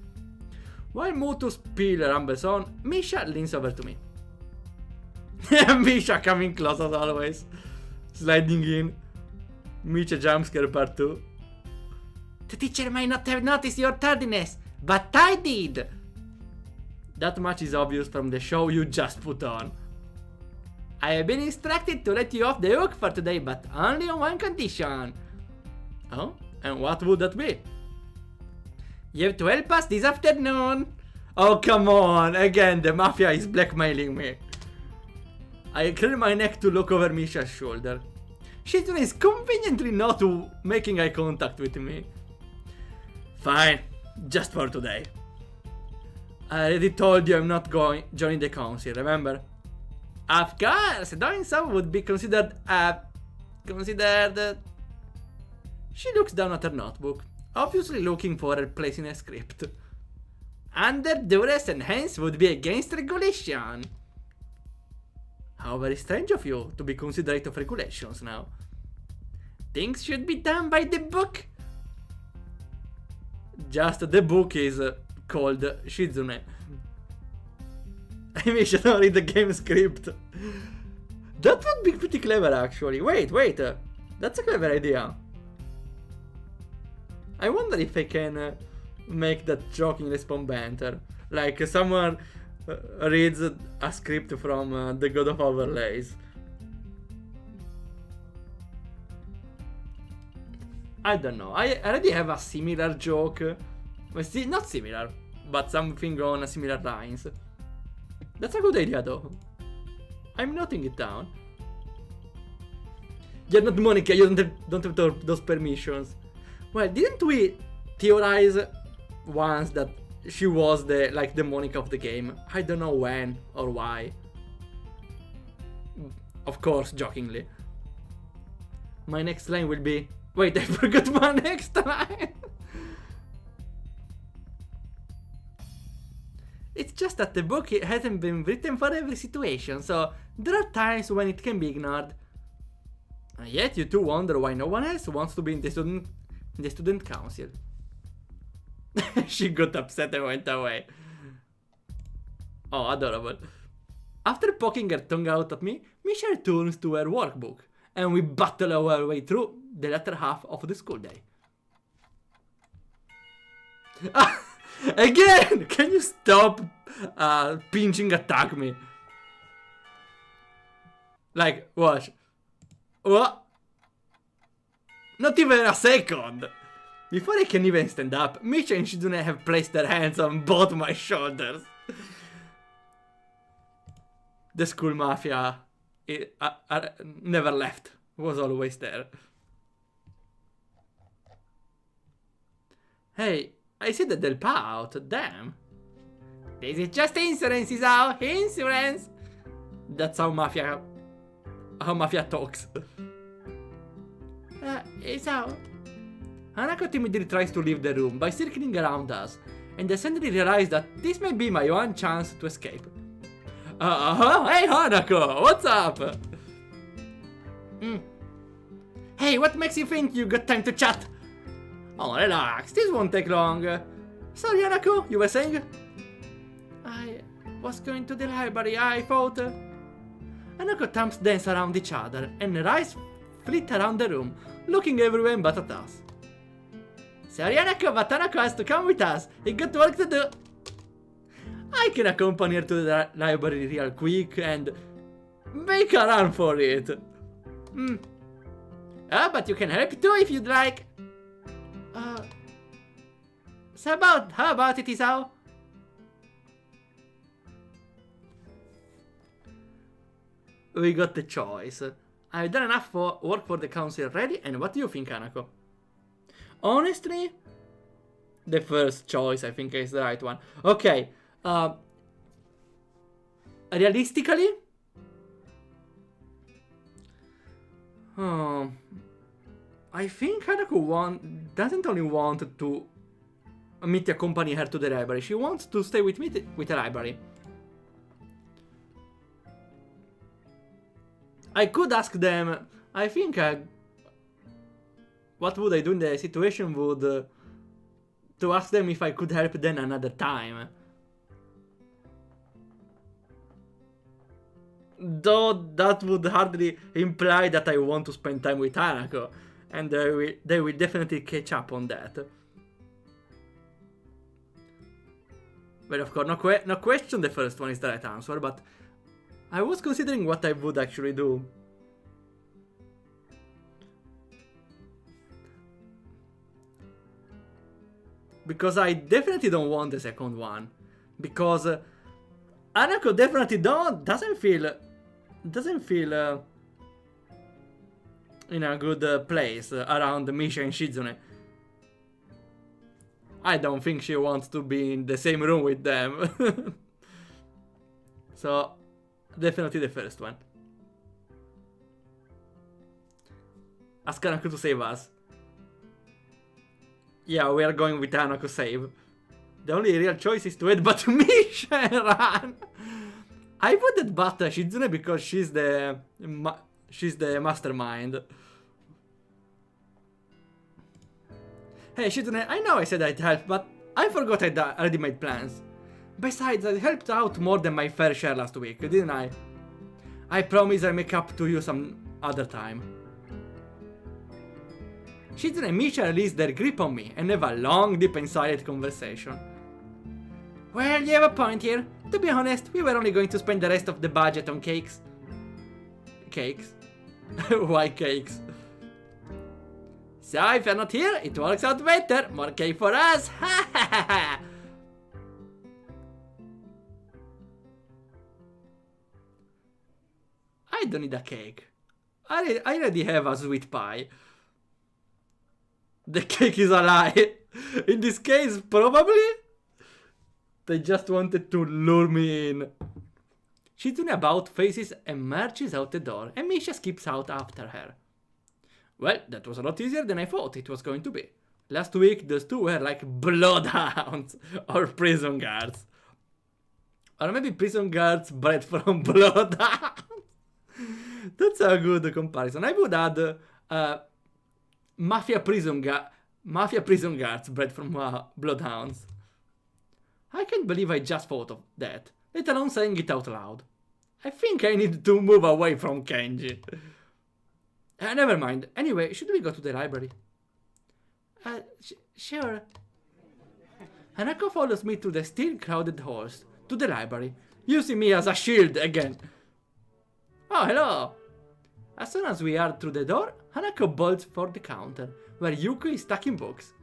While Mutu spiel rumbles on, Misha leans over to me. Misha coming close as always. Sliding in. Misha jumpscare part 2. The teacher might not have noticed your tardiness, but I did! That much is obvious from the show you just put on. I have been instructed to let you off the hook for today, but only on one condition. Oh? And what would that be? You have to help us this afternoon. Oh, come on. Again, the mafia is blackmailing me. I clear my neck to look over Misha's shoulder. She is conveniently not making eye contact with me. Fine. Just for today. I already told you I'm not joining the council, remember? Of course, doing so would be considered. She looks down at her notebook, obviously looking for her place in a script. Under duress and hence would be against regulation. How very strange of you to be considerate of regulations now. Things should be done by the book. Just the book is called Shizune. I should not read the game script. That would be pretty clever, actually. Wait. That's a clever idea. I wonder if I can make that joking respawn banter. Like someone reads a script from the God of Overlays. I don't know. I already have a similar joke. Not similar, but something on similar lines. That's a good idea, though. I'm noting it down. You're not Monica, you don't have those permissions. Well, didn't we theorize once that she was the Monica of the game? I don't know when or why. Of course, jokingly. My next line will be... Wait, I forgot my next line! It's just that the book hasn't been written for every situation, so there are times when it can be ignored. And yet you two wonder why no one else wants to be in the student council. She got upset and went away. Oh, adorable. After poking her tongue out at me, Misha returns to her workbook, and we battle our way through the latter half of the school day. Again! Can you stop pinching attack me? Like, watch. What? Not even a second! Before I can even stand up, Misha and Shizune have placed their hands on both my shoulders. The school mafia never left. Was always there. Hey, I see the Del out, damn. This is just insurance, Isao, insurance. That's how mafia talks. Isao. Hanako timidly tries to leave the room by circling around us, and I suddenly realize that this may be my one chance to escape. Hey Hanako, what's up? Hey, what makes you think you got time to chat? Oh, relax, this won't take long. Sorry, Hanako, you were saying? I was going to the library, I thought. Hanako thumbs dance around each other, and her eyes flit around the room, looking everywhere but at us. Sorry, Hanako, but Hanako has to come with us. He got work to do. I can accompany her to the library real quick and make a run for it. But you can help too if you'd like. So how about it, Isao? We got the choice. I've done enough work for the council already, and what do you think, Hanako? Honestly, the first choice I think is the right one. Okay, realistically, I think Hanako doesn't only want to me to accompany her to the library. She wants to stay with me with the library. I could ask them. I think what would I do in the situation would to ask them if I could help them another time. Though that would hardly imply that I want to spend time with Hanako, and they will definitely catch up on that. Well, of course, no question the first one is the right answer, but I was considering what I would actually do. Because I definitely don't want the second one. Because Hanako definitely doesn't feel in a good place around Misha and Shizune. I don't think she wants to be in the same room with them. So, definitely the first one. Ask Hanako to save us. Yeah, we are going with Hanako save. The only real choice is to headbutt Misha and run. I would headbutt Shizune because she's the mastermind. Hey Shizune, I know I said I'd help, but I forgot I'd already made plans. Besides, I helped out more than my fair share last week, didn't I? I promise I'll make up to you some other time. Shizune and Misha released their grip on me and have a long, deep and silent conversation. Well, you have a point here. To be honest, we were only going to spend the rest of the budget on cakes. Cakes? Why cakes? So if you're not here, it works out better. More cake for us. Ha ha ha ha. I don't need a cake. I already have a sweet pie. The cake is a lie. In this case, probably they just wanted to lure me in. Shizune about faces and marches out the door, and Misha skips out after her. Well, that was a lot easier than I thought it was going to be. Last week, those two were like bloodhounds or prison guards. Or maybe prison guards bred from bloodhounds. That's a good comparison. I would add mafia prison guards bred from bloodhounds. I can't believe I just thought of that, let alone saying it out loud. I think I need to move away from Kenji. Never mind. Anyway, should we go to the library? Sure. Hanako follows me through the still crowded halls to the library, using me as a shield again. Oh, hello! As soon as we are through the door, Hanako bolts for the counter, where Yuko is stacking books.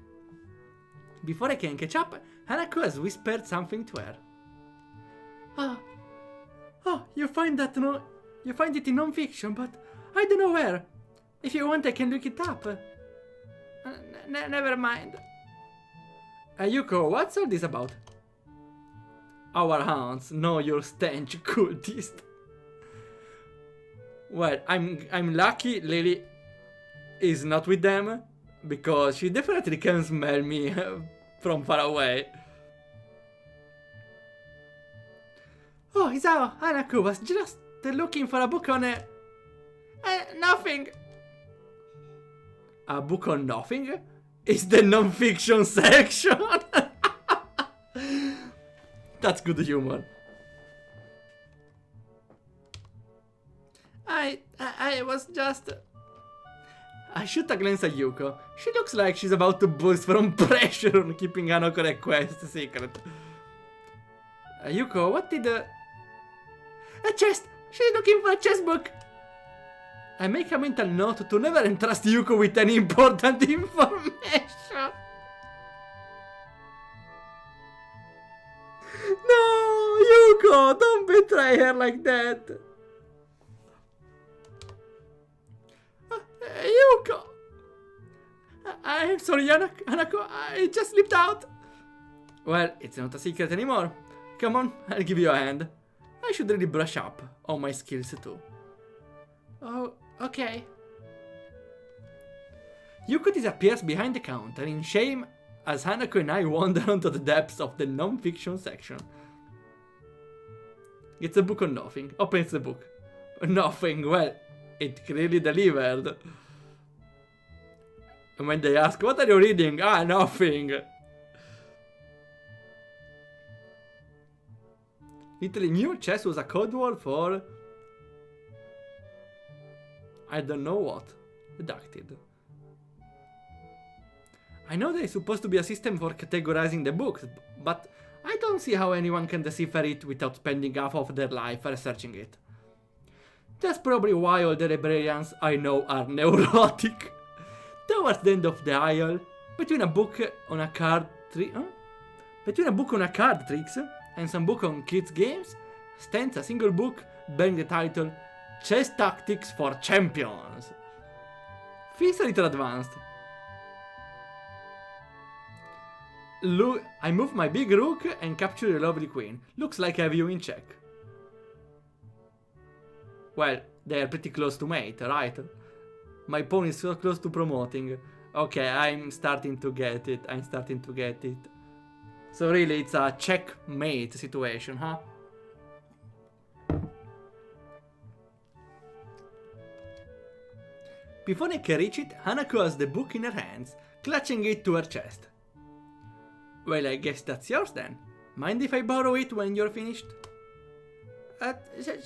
Before I can catch up, Hanako has whispered something to her. You find it in non-fiction, but I don't know where. If you want, I can look it up. Never mind. Yuko, what's all this about? Our hounds know your stench, cultist. Well, I'm lucky Lily is not with them, because she definitely can smell me from far away. Oh, Isao, Hanako was just looking for a book on nothing. A book on nothing? It's the non-fiction section. That's good humor. I was just... I shoot a glance at Yuko. She looks like she's about to burst from pressure on keeping Hanako request secret. Yuko, what did A chest! She's looking for a chest book! I make a mental note to never entrust Yuko with any important information. No, Yuko, don't betray her like that. Yuko! I'm sorry, Hanako, I just slipped out. Well, it's not a secret anymore. Come on, I'll give you a hand. I should really brush up on my skills too. Oh, okay. Yuko disappears behind the counter in shame as Hanako and I wander onto the depths of the non-fiction section. It's a book on nothing. Opens the book. Nothing, well, it clearly delivered. And when they ask, what are you reading? Ah, nothing. Literally, new chess was a code word for... I don't know what. Redacted. I know there is supposed to be a system for categorizing the books, but I don't see how anyone can decipher it without spending half of their life researching it. That's probably why all the librarians I know are neurotic. Towards the end of the aisle, between a book on a card tricks and some book on kids games, stands a single book bearing the title Chess Tactics for Champions. Feels a little advanced. Look, I move my big rook and capture your lovely queen. Looks like I have you in check. Well, they are pretty close to mate, right? My pawn is so close to promoting. Okay, I'm starting to get it. So really, it's a checkmate situation, huh? Before I can reach it, Hanako has the book in her hands, clutching it to her chest. Well, I guess that's yours then. Mind if I borrow it when you're finished?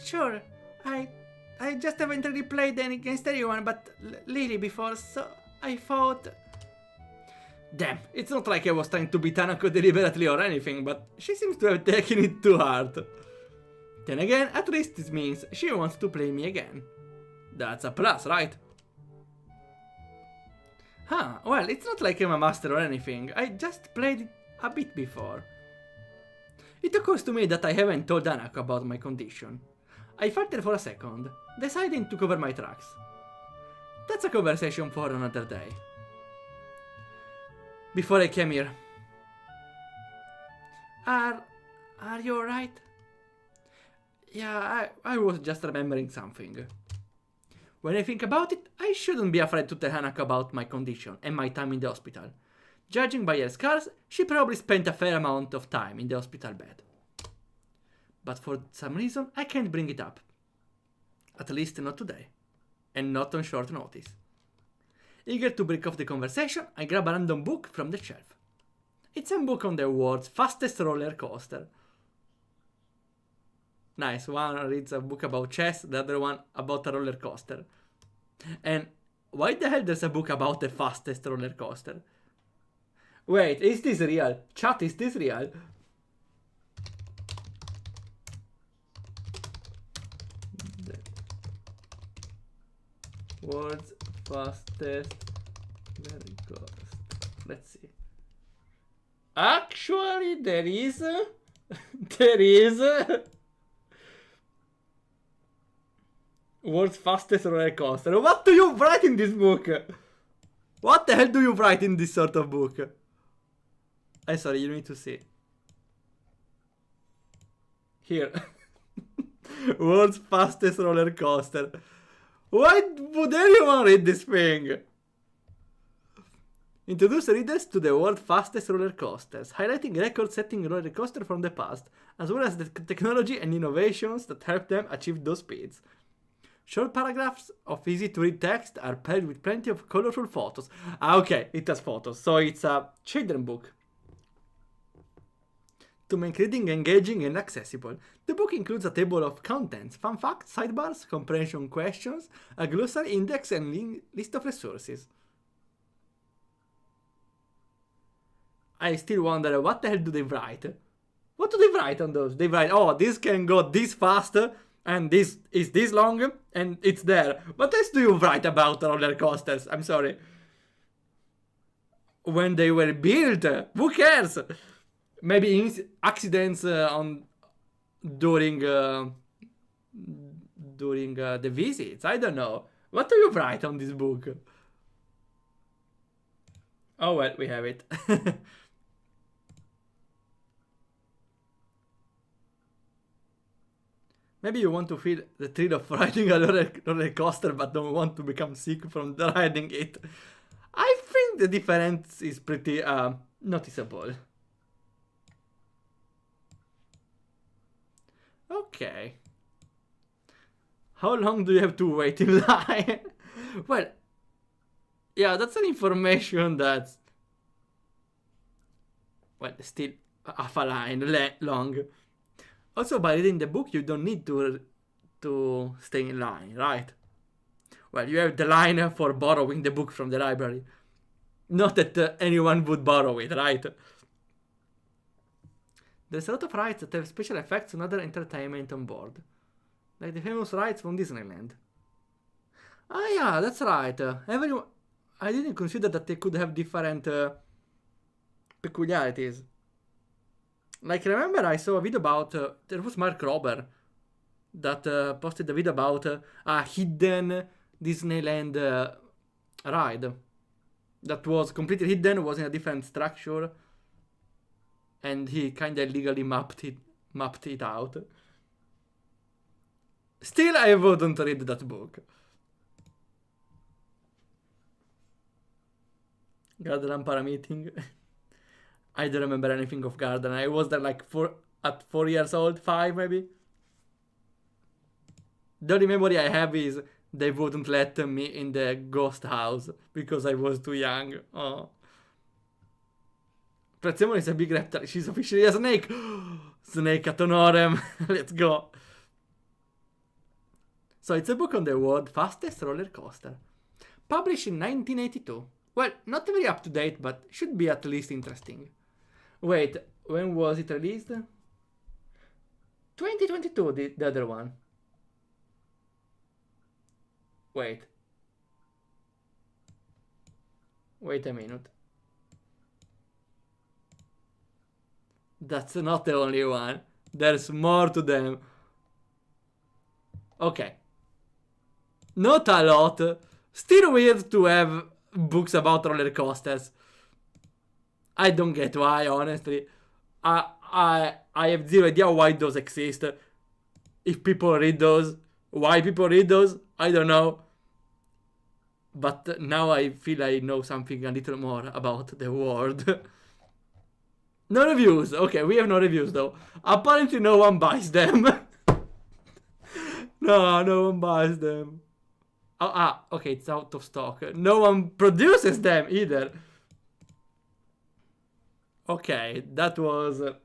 Sure. I just haven't really played any against anyone but Lily before, so I thought... Damn, it's not like I was trying to beat Hanako deliberately or anything, but she seems to have taken it too hard. Then again, at least this means she wants to play me again. That's a plus, right? Huh, well, it's not like I'm a master or anything, I just played it a bit before. It occurs to me that I haven't told Hanako about my condition. I faltered for a second, deciding to cover my tracks. That's a conversation for another day. Before I came here. Are you alright? Yeah, I was just remembering something. When I think about it, I shouldn't be afraid to tell Hanako about my condition and my time in the hospital. Judging by her scars, she probably spent a fair amount of time in the hospital bed. But for some reason, I can't bring it up. At least not today. And not on short notice. Eager to break off the conversation, I grab a random book from the shelf. It's a book on the world's fastest roller coaster. Nice, one reads a book about chess, the other one about a roller coaster. And why the hell there's a book about the fastest roller coaster? Wait, is this real? Chat, is this real? The world's fastest roller coaster. Let's see. Actually, there is... there is... World's fastest roller coaster. What do you write in this book? What the hell do you write in this sort of book? I'm sorry, you need to see. Here. World's fastest roller coaster. Why would anyone read this thing? Introduce readers to the world's fastest roller coasters, highlighting record-setting roller coaster from the past, as well as the technology and innovations that help them achieve those speeds. Short paragraphs of easy-to-read text are paired with plenty of colorful photos. Okay, it has photos, so it's a children's book. To make reading engaging and accessible, the book includes a table of contents, fun facts, sidebars, comprehension questions, a glossary index, and list of resources. I still wonder, what the hell do they write? What do they write on those? They write, oh, this can go this fast, and this is this long, and it's there. What else do you write about roller coasters? I'm sorry. When they were built, who cares? Maybe accidents during the visits. I don't know. What do you write on this book? Oh well, we have it. Maybe you want to feel the thrill of riding a roller coaster but don't want to become sick from riding it. I think the difference is pretty noticeable. Okay. How long do you have to wait in line? Well, yeah, that's an information that's... well, still half a line long. Also, by reading the book, you don't need to stay in line, right? Well, you have the line for borrowing the book from the library. Not that anyone would borrow it, right? There's a lot of rides that have special effects and other entertainment on board. Like the famous rides from Disneyland. Ah yeah, that's right. I didn't consider that they could have different peculiarities. Like, remember I saw a video about, there was Mark Rober that posted a video about a hidden Disneyland ride. That was completely hidden, was in a different structure. And he kinda illegally mapped it out. Still, I wouldn't read that book. Garden Ampara meeting. I don't remember anything of Garden. I was there like at 4 years old, 5 maybe. The only memory I have is they wouldn't let me in the ghost house because I was too young. Oh. Prezzemolo is a big reptile. She's officially a snake. Snake ad honorem. Let's go. So it's a book on the world's fastest roller coaster. Published in 1982. Well, not very up to date, but should be at least interesting. Wait, when was it released? 2022, the other one. Wait a minute. That's not the only one. There's more to them. Okay. Not a lot. Still weird to have books about roller coasters. I don't get why, honestly. I have zero idea why those exist. If people read those, why people read those, I don't know. But now I feel I know something a little more about the world. No reviews. Okay, we have no reviews though. Apparently no one buys them. No one buys them. Okay, it's out of stock. No one produces them either. Okay, that was a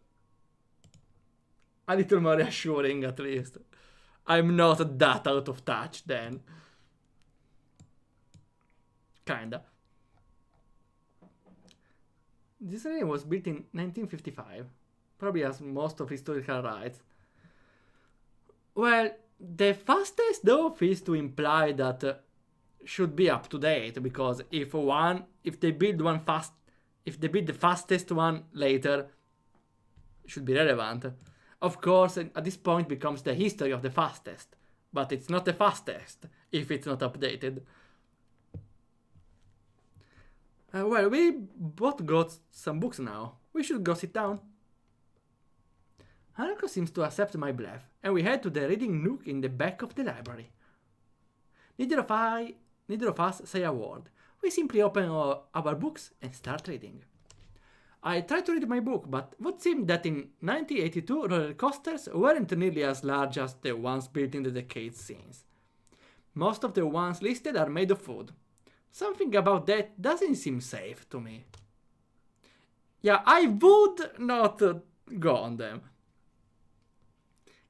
little more reassuring at least. I'm not that out of touch then. Kinda. This area was built in 1955. Probably has most of historical rights. Well, the fastest though feels to imply that should be up to date, because if they build the fastest one later, should be relevant. Of course, at this point becomes the history of the fastest, but it's not the fastest if it's not updated. Well, we both got some books now. We should go sit down. Hanako seems to accept my bluff, and we head to the reading nook in the back of the library. Neither of us say a word. We simply open our books and start reading. I tried to read my book, but what seemed that in 1982 roller coasters weren't nearly as large as the ones built in the decades since. Most of the ones listed are made of wood. Something about that doesn't seem safe to me. Yeah, I would not go on them.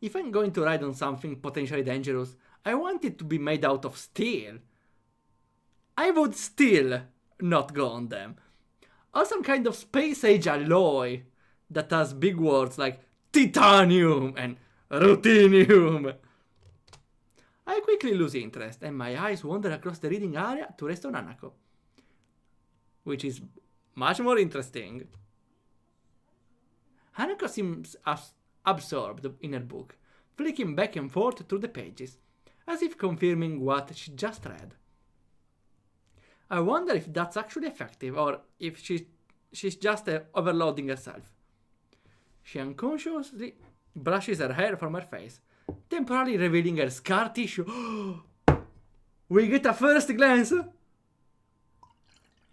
If I'm going to ride on something potentially dangerous, I want it to be made out of steel. I would still not go on them. Or some kind of space-age alloy that has big words like titanium and ruthenium. I quickly lose interest, and my eyes wander across the reading area to rest on Hanako, which is much more interesting. Hanako seems absorbed in her book, flicking back and forth through the pages, as if confirming what she just read. I wonder if that's actually effective, or if she's just overloading herself. She unconsciously brushes her hair from her face, temporarily revealing her scar tissue. We get a first glance.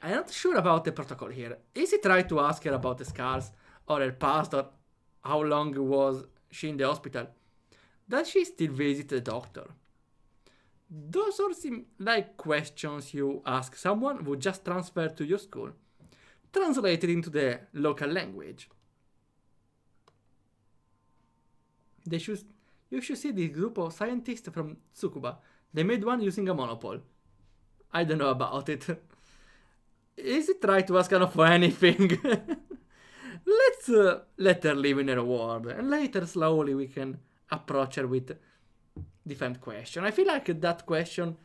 I'm not sure about the protocol here. Is it right to ask her about the scars, or her past, or how long was she in the hospital? Does she still visit the doctor? Those all seem like questions you ask someone who just transferred to your school, translated into the local language. You should see this group of scientists from Tsukuba. They made one using a monopole. I don't know about it. Is it right to ask her for anything? Let's let her live in her world, and later slowly we can approach her with different question. I feel like that question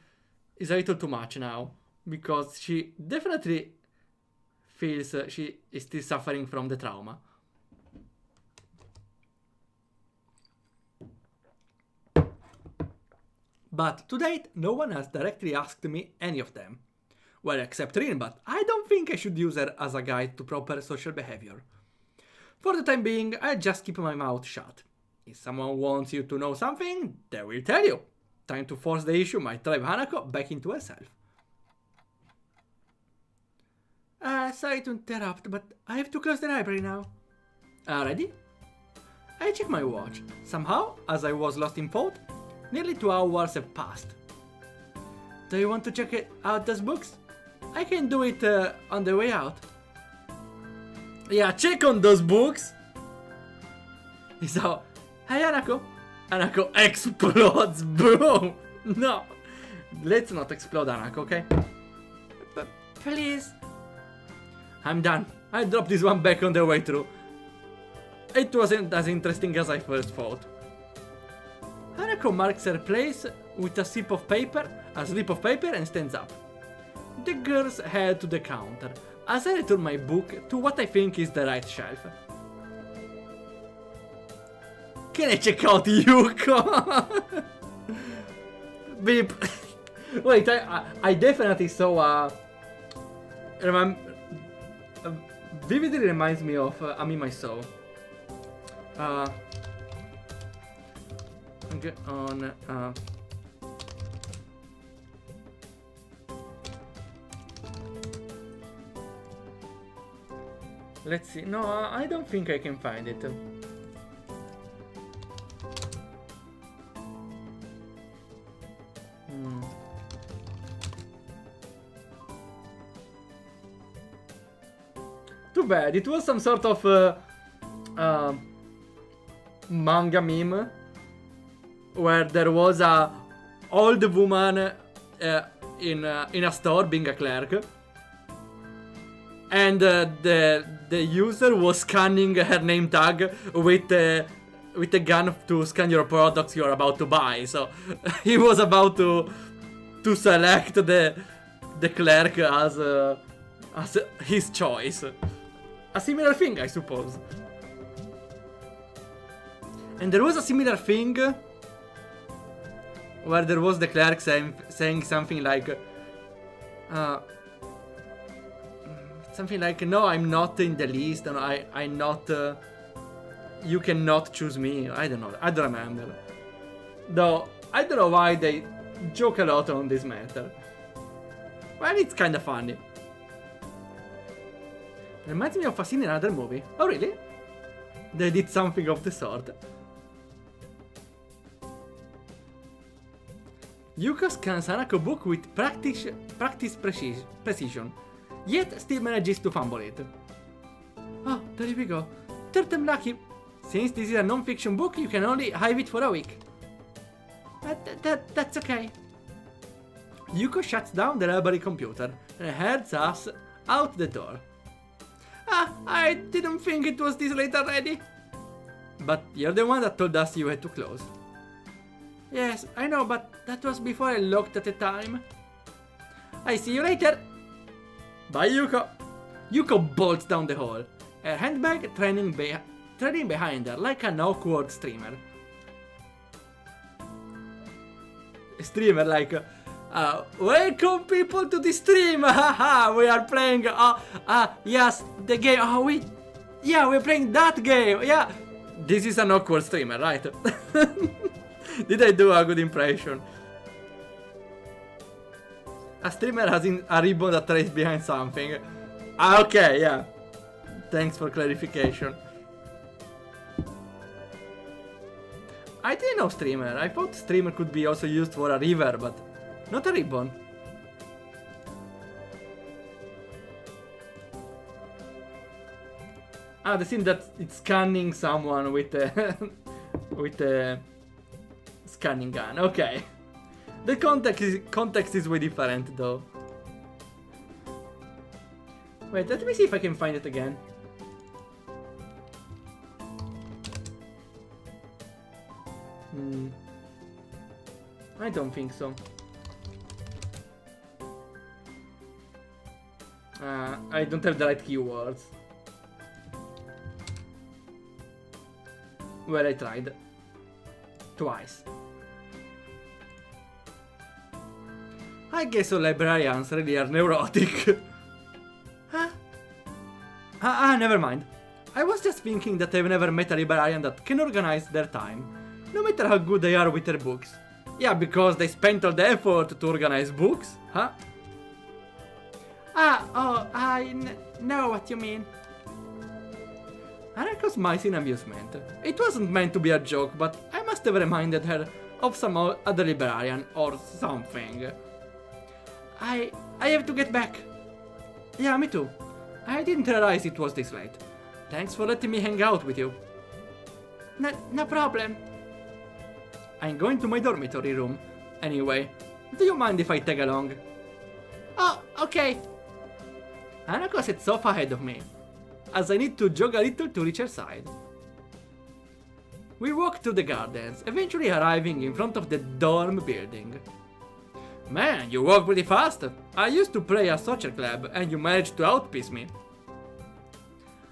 is a little too much now, because she definitely feels she is still suffering from the trauma. But to date, no one has directly asked me any of them. Well, except Rin, but I don't think I should use her as a guide to proper social behavior. For the time being, I'll just keep my mouth shut. If someone wants you to know something, they will tell you. Time to force the issue might drive Hanako back into herself. Sorry to interrupt, but I have to close the library now. Ready? I check my watch. Somehow, as I was lost in thought, nearly 2 hours have passed. Do you want to check out those books? I can do it on the way out. Yeah, check on those books. So, hey Hanako. Hanako explodes, bro. No. Let's not explode Hanako, okay? Please. I'm done. I dropped this one back on the way through. It wasn't as interesting as I first thought. Hanako marks her place with a slip of paper and stands up. The girls head to the counter as I return my book to what I think is the right shelf. Can I check out Yuko? Beep. Wait, I definitely saw vividly reminds me of Ami My Soul. Get on. Let's see. No, I don't think I can find it. Too bad. It was some sort of manga meme where there was a old woman in a store being a clerk, and the user was scanning her name tag with a gun to scan your products you're about to buy. So he was about to select the clerk as his choice. A similar thing, I suppose. And there was a similar thing where there was the clerk saying something like, no, I'm not in the list, and I'm not, you cannot choose me. I don't know, I don't remember. Though, I don't know why they joke a lot on this matter. Well, it's kinda funny. Reminds me of a scene in another movie. Oh, really? They did something of the sort. Yuko scans Hanako book with practice precision, yet still manages to fumble it. Oh, there we go. Third time lucky. Since this is a non-fiction book, you can only have it for a week. That's okay. Yuko shuts down the library computer and heads us out the door. I didn't think it was this late already. But you're the one that told us you had to close. Yes, I know, but that was before I looked at the time. I see you later. Bye, Yuko. Yuko bolts down the hall, her handbag trailing behind her like an awkward streamer. Streamer like, welcome people to the stream. Haha, we are playing. Yes, the game. We're playing that game. Yeah, this is an awkward streamer, right? Did I do a good impression? A streamer has a ribbon that trails behind something. Okay, yeah. Thanks for clarification. I didn't know streamer. I thought streamer could be also used for a river, but not a ribbon. The scene that it's scanning someone with a with a scanning gun. Okay. The context is way different though. Wait, let me see if I can find it again. I don't think so. I don't have the right keywords. Well, I tried. Twice. I guess all librarians really are neurotic. Huh? Never mind. I was just thinking that I've never met a librarian that can organize their time, no matter how good they are with their books. Yeah, because they spent all the effort to organize books, huh? I know what you mean. Hanako smiles in amusement. It wasn't meant to be a joke, but I must have reminded her of some other librarian or something. I have to get back. Yeah, me too. I didn't realize it was this late. Thanks for letting me hang out with you. No problem. I'm going to my dormitory room. Anyway, do you mind if I tag along? Oh, okay. Hanako sits off ahead of me, as I need to jog a little to reach her side. We walk through the gardens, eventually arriving in front of the dorm building. Man, you walk pretty fast. I used to play a soccer club and you managed to outpace me.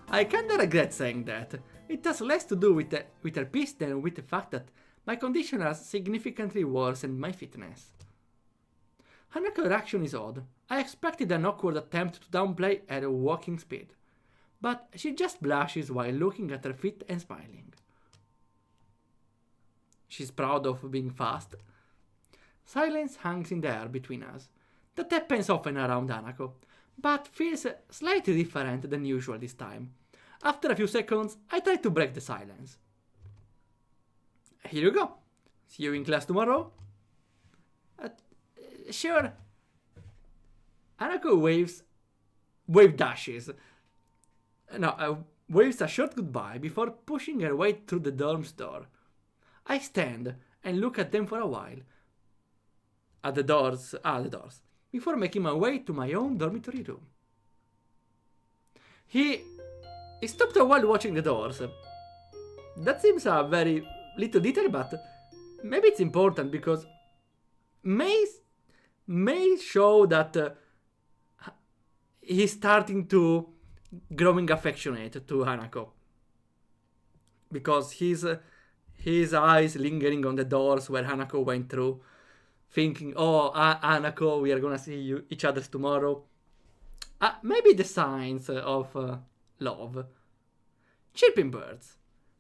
I kinda regret saying that. It has less to do with her pace than with the fact that my condition has significantly worsened my fitness. Hanako's reaction is odd. I expected an awkward attempt to downplay her walking speed, but she just blushes while looking at her feet and smiling. She's proud of being fast. Silence hangs in the air between us. That happens often around Hanako, but feels slightly different than usual this time. After a few seconds, I try to break the silence. Here you go. See you in class tomorrow? Sure. Hanako waves a short goodbye before pushing her way through the dorm's door. I stand and look at them for a while. At the doors, before making my way to my own dormitory room. He stopped a while watching the doors. That seems a very little detail, but maybe it's important because may show that he's starting to growing affectionate to Hanako. Because his eyes lingering on the doors where Hanako went through, thinking, oh, Hanako, we are gonna see each other tomorrow. Maybe the signs of love. Chirping birds.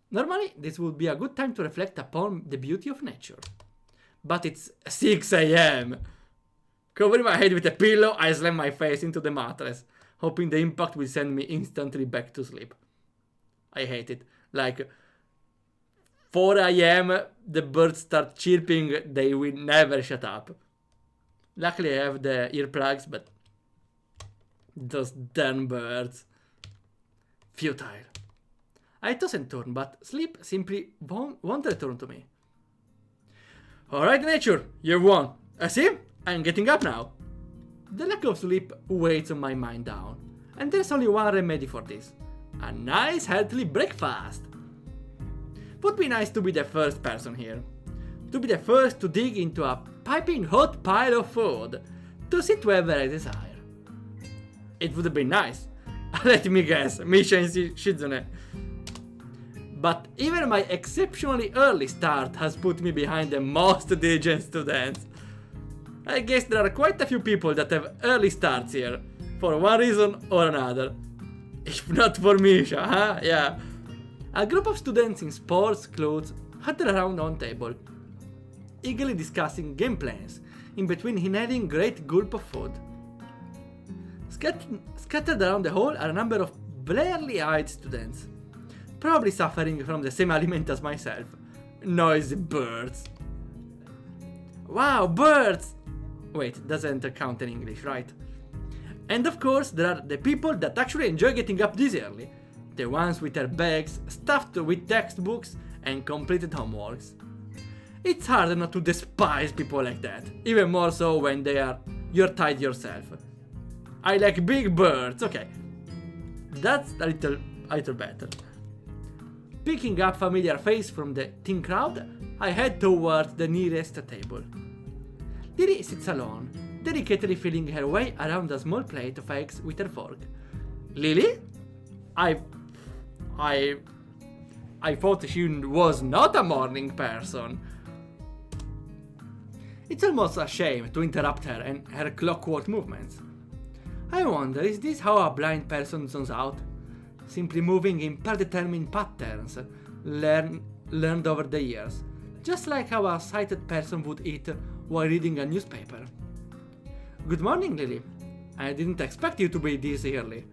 Normally, this would be a good time to reflect upon the beauty of nature. But it's 6 a.m. Covering my head with a pillow, I slam my face into the mattress, hoping the impact will send me instantly back to sleep. I hate it. Like, 4 a.m., the birds start chirping, they will never shut up. Luckily I have the earplugs, but those damn birds. Futile. I toss and turn, but sleep simply won't return to me. Alright, nature, you've won. See? I'm getting up now. The lack of sleep weighs on my mind down, and there's only one remedy for this. A nice healthy breakfast. Would be nice to be the first person here. To be the first to dig into a piping hot pile of food. To sit wherever I desire. It would have been nice. Let me guess, Misha and Shizune. But even my exceptionally early start has put me behind the most diligent students. I guess there are quite a few people that have early starts here, for one reason or another. If not for Misha, huh? Yeah. A group of students in sports clothes huddle around one table, eagerly discussing game plans, in between inhaling great gulp of food. Scattered around the hall are a number of bleary-eyed students, probably suffering from the same ailment as myself. Noisy birds. Wow, birds! Wait, doesn't count in English, right? And of course, there are the people that actually enjoy getting up this early. The ones with their bags stuffed with textbooks and completed homeworks. It's hard not to despise people like that, even more so when you're tired yourself. I like big birds, okay. That's a little better. Picking up familiar face from the thin crowd, I head towards the nearest table. Lily sits alone, delicately feeling her way around a small plate of eggs with her fork. Lily? I thought she was not a morning person. It's almost a shame to interrupt her and her clockwork movements. I wonder, is this how a blind person zones out? Simply moving in predetermined patterns learned over the years, just like how a sighted person would eat while reading a newspaper. Good morning, Lily. I didn't expect you to be this early.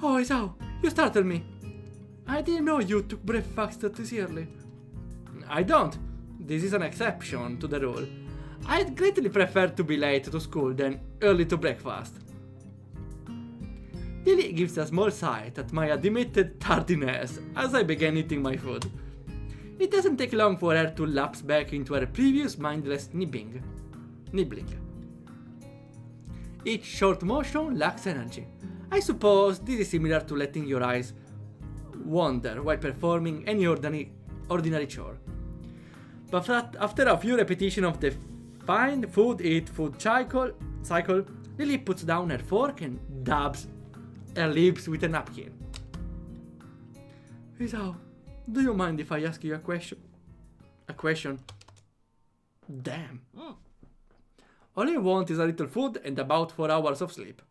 Oh, Isao, you startled me. I didn't know you took breakfast this early. I don't. This is an exception to the rule. I'd greatly prefer to be late to school than early to breakfast. Lily gives a small sigh at my admitted tardiness as I begin eating my food. It doesn't take long for her to lapse back into her previous mindless nibbling. Each short motion lacks energy. I suppose this is similar to letting your eyes wander while performing any ordinary chore. But after a few repetitions of the find food, eat food cycle, Lily puts down her fork and dabs her lips with a napkin. Isao, do you mind if I ask you a question? A question? Damn. All I want is a little food and about 4 hours of sleep.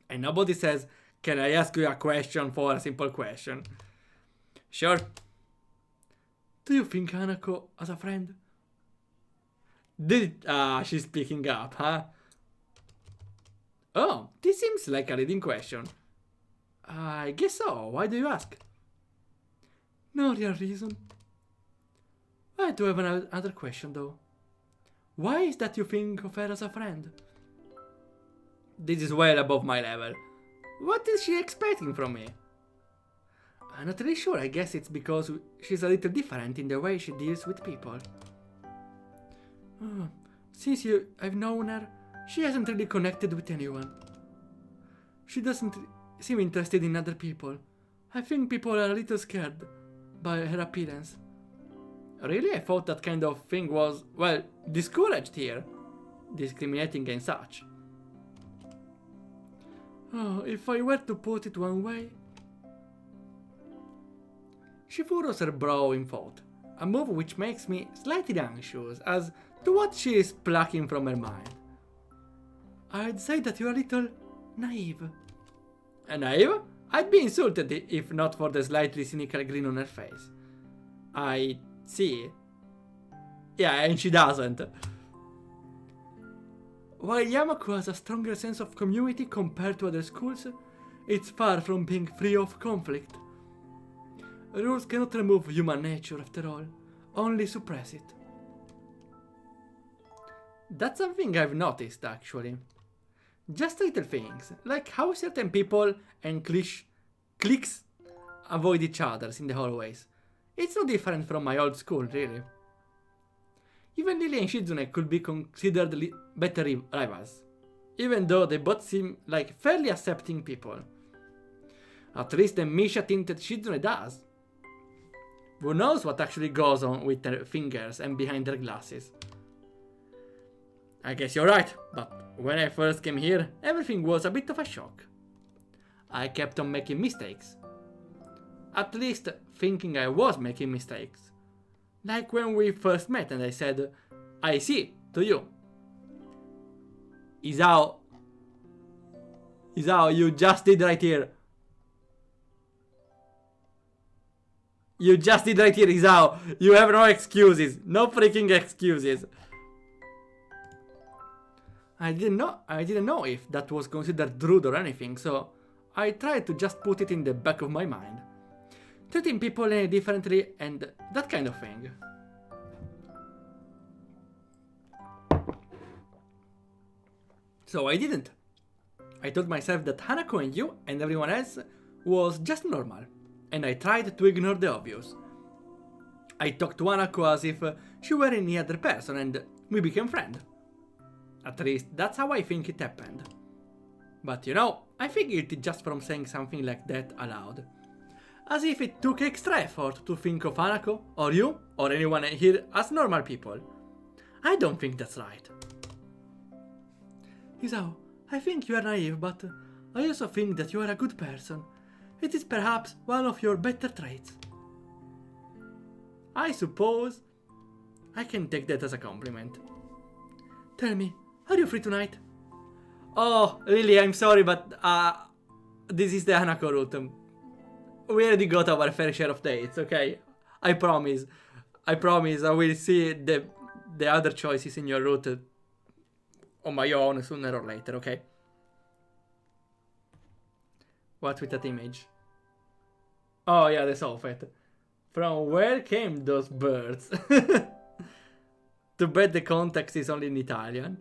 And nobody says, can I ask you a question for a simple question? Sure. Do you think Hanako as a friend? She's picking up, huh? Oh, this seems like a leading question. I guess so. Why do you ask? No real reason. I do have another question though. Why is that you think of her as a friend? This is well above my level. What is she expecting from me? I'm not really sure. I guess it's because she's a little different in the way she deals with people. Since I've known her, she hasn't really connected with anyone. She doesn't seem interested in other people. I think people are a little scared by her appearance. Really? I thought that kind of thing was, well, discouraged here. Discriminating and such. Oh, if I were to put it one way... She furrows her brow in thought, a move which makes me slightly anxious as to what she is plucking from her mind. I'd say that you're a little naive. Naive? I'd be insulted if not for the slightly cynical grin on her face. I see. Yeah, and she doesn't. While Yamako has a stronger sense of community compared to other schools, it's far from being free of conflict. Rules cannot remove human nature after all, only suppress it. That's something I've noticed actually. Just little things, like how certain people and cliques avoid each other in the hallways. It's no different from my old school, really. Even Lily and Shizune could be considered better rivals, even though they both seem like fairly accepting people. At least the Misha-tinted Shizune does. Who knows what actually goes on with their fingers and behind their glasses. I guess you're right, but when I first came here, everything was a bit of a shock. I kept on making mistakes. At least thinking I was making mistakes. Like when we first met and I said, I see, to you. Isao, you just did right here. You just did right here, Isao. You have no excuses. No freaking excuses. I didn't know if that was considered rude or anything, so I tried to just put it in the back of my mind. Treating people any differently and that kind of thing. So I didn't. I told myself that Hanako and you and everyone else was just normal, and I tried to ignore the obvious. I talked to Hanako as if she were any other person and we became friends. At least that's how I think it happened. But you know, I feel guilty just from saying something like that aloud. As if it took extra effort to think of Hanako, or you, or anyone here as normal people. I don't think that's right. Isao, I think you are naive, but I also think that you are a good person. It is perhaps one of your better traits. I suppose I can take that as a compliment. Tell me, are you free tonight? Oh, Lily, I'm sorry, but this is the Hanako route. We already got our fair share of dates, okay? I promise. I will see the other choices in your route on my own sooner or later, okay? What with that image? Oh yeah, the soffit. From where came those birds? Too bad the context is only in Italian.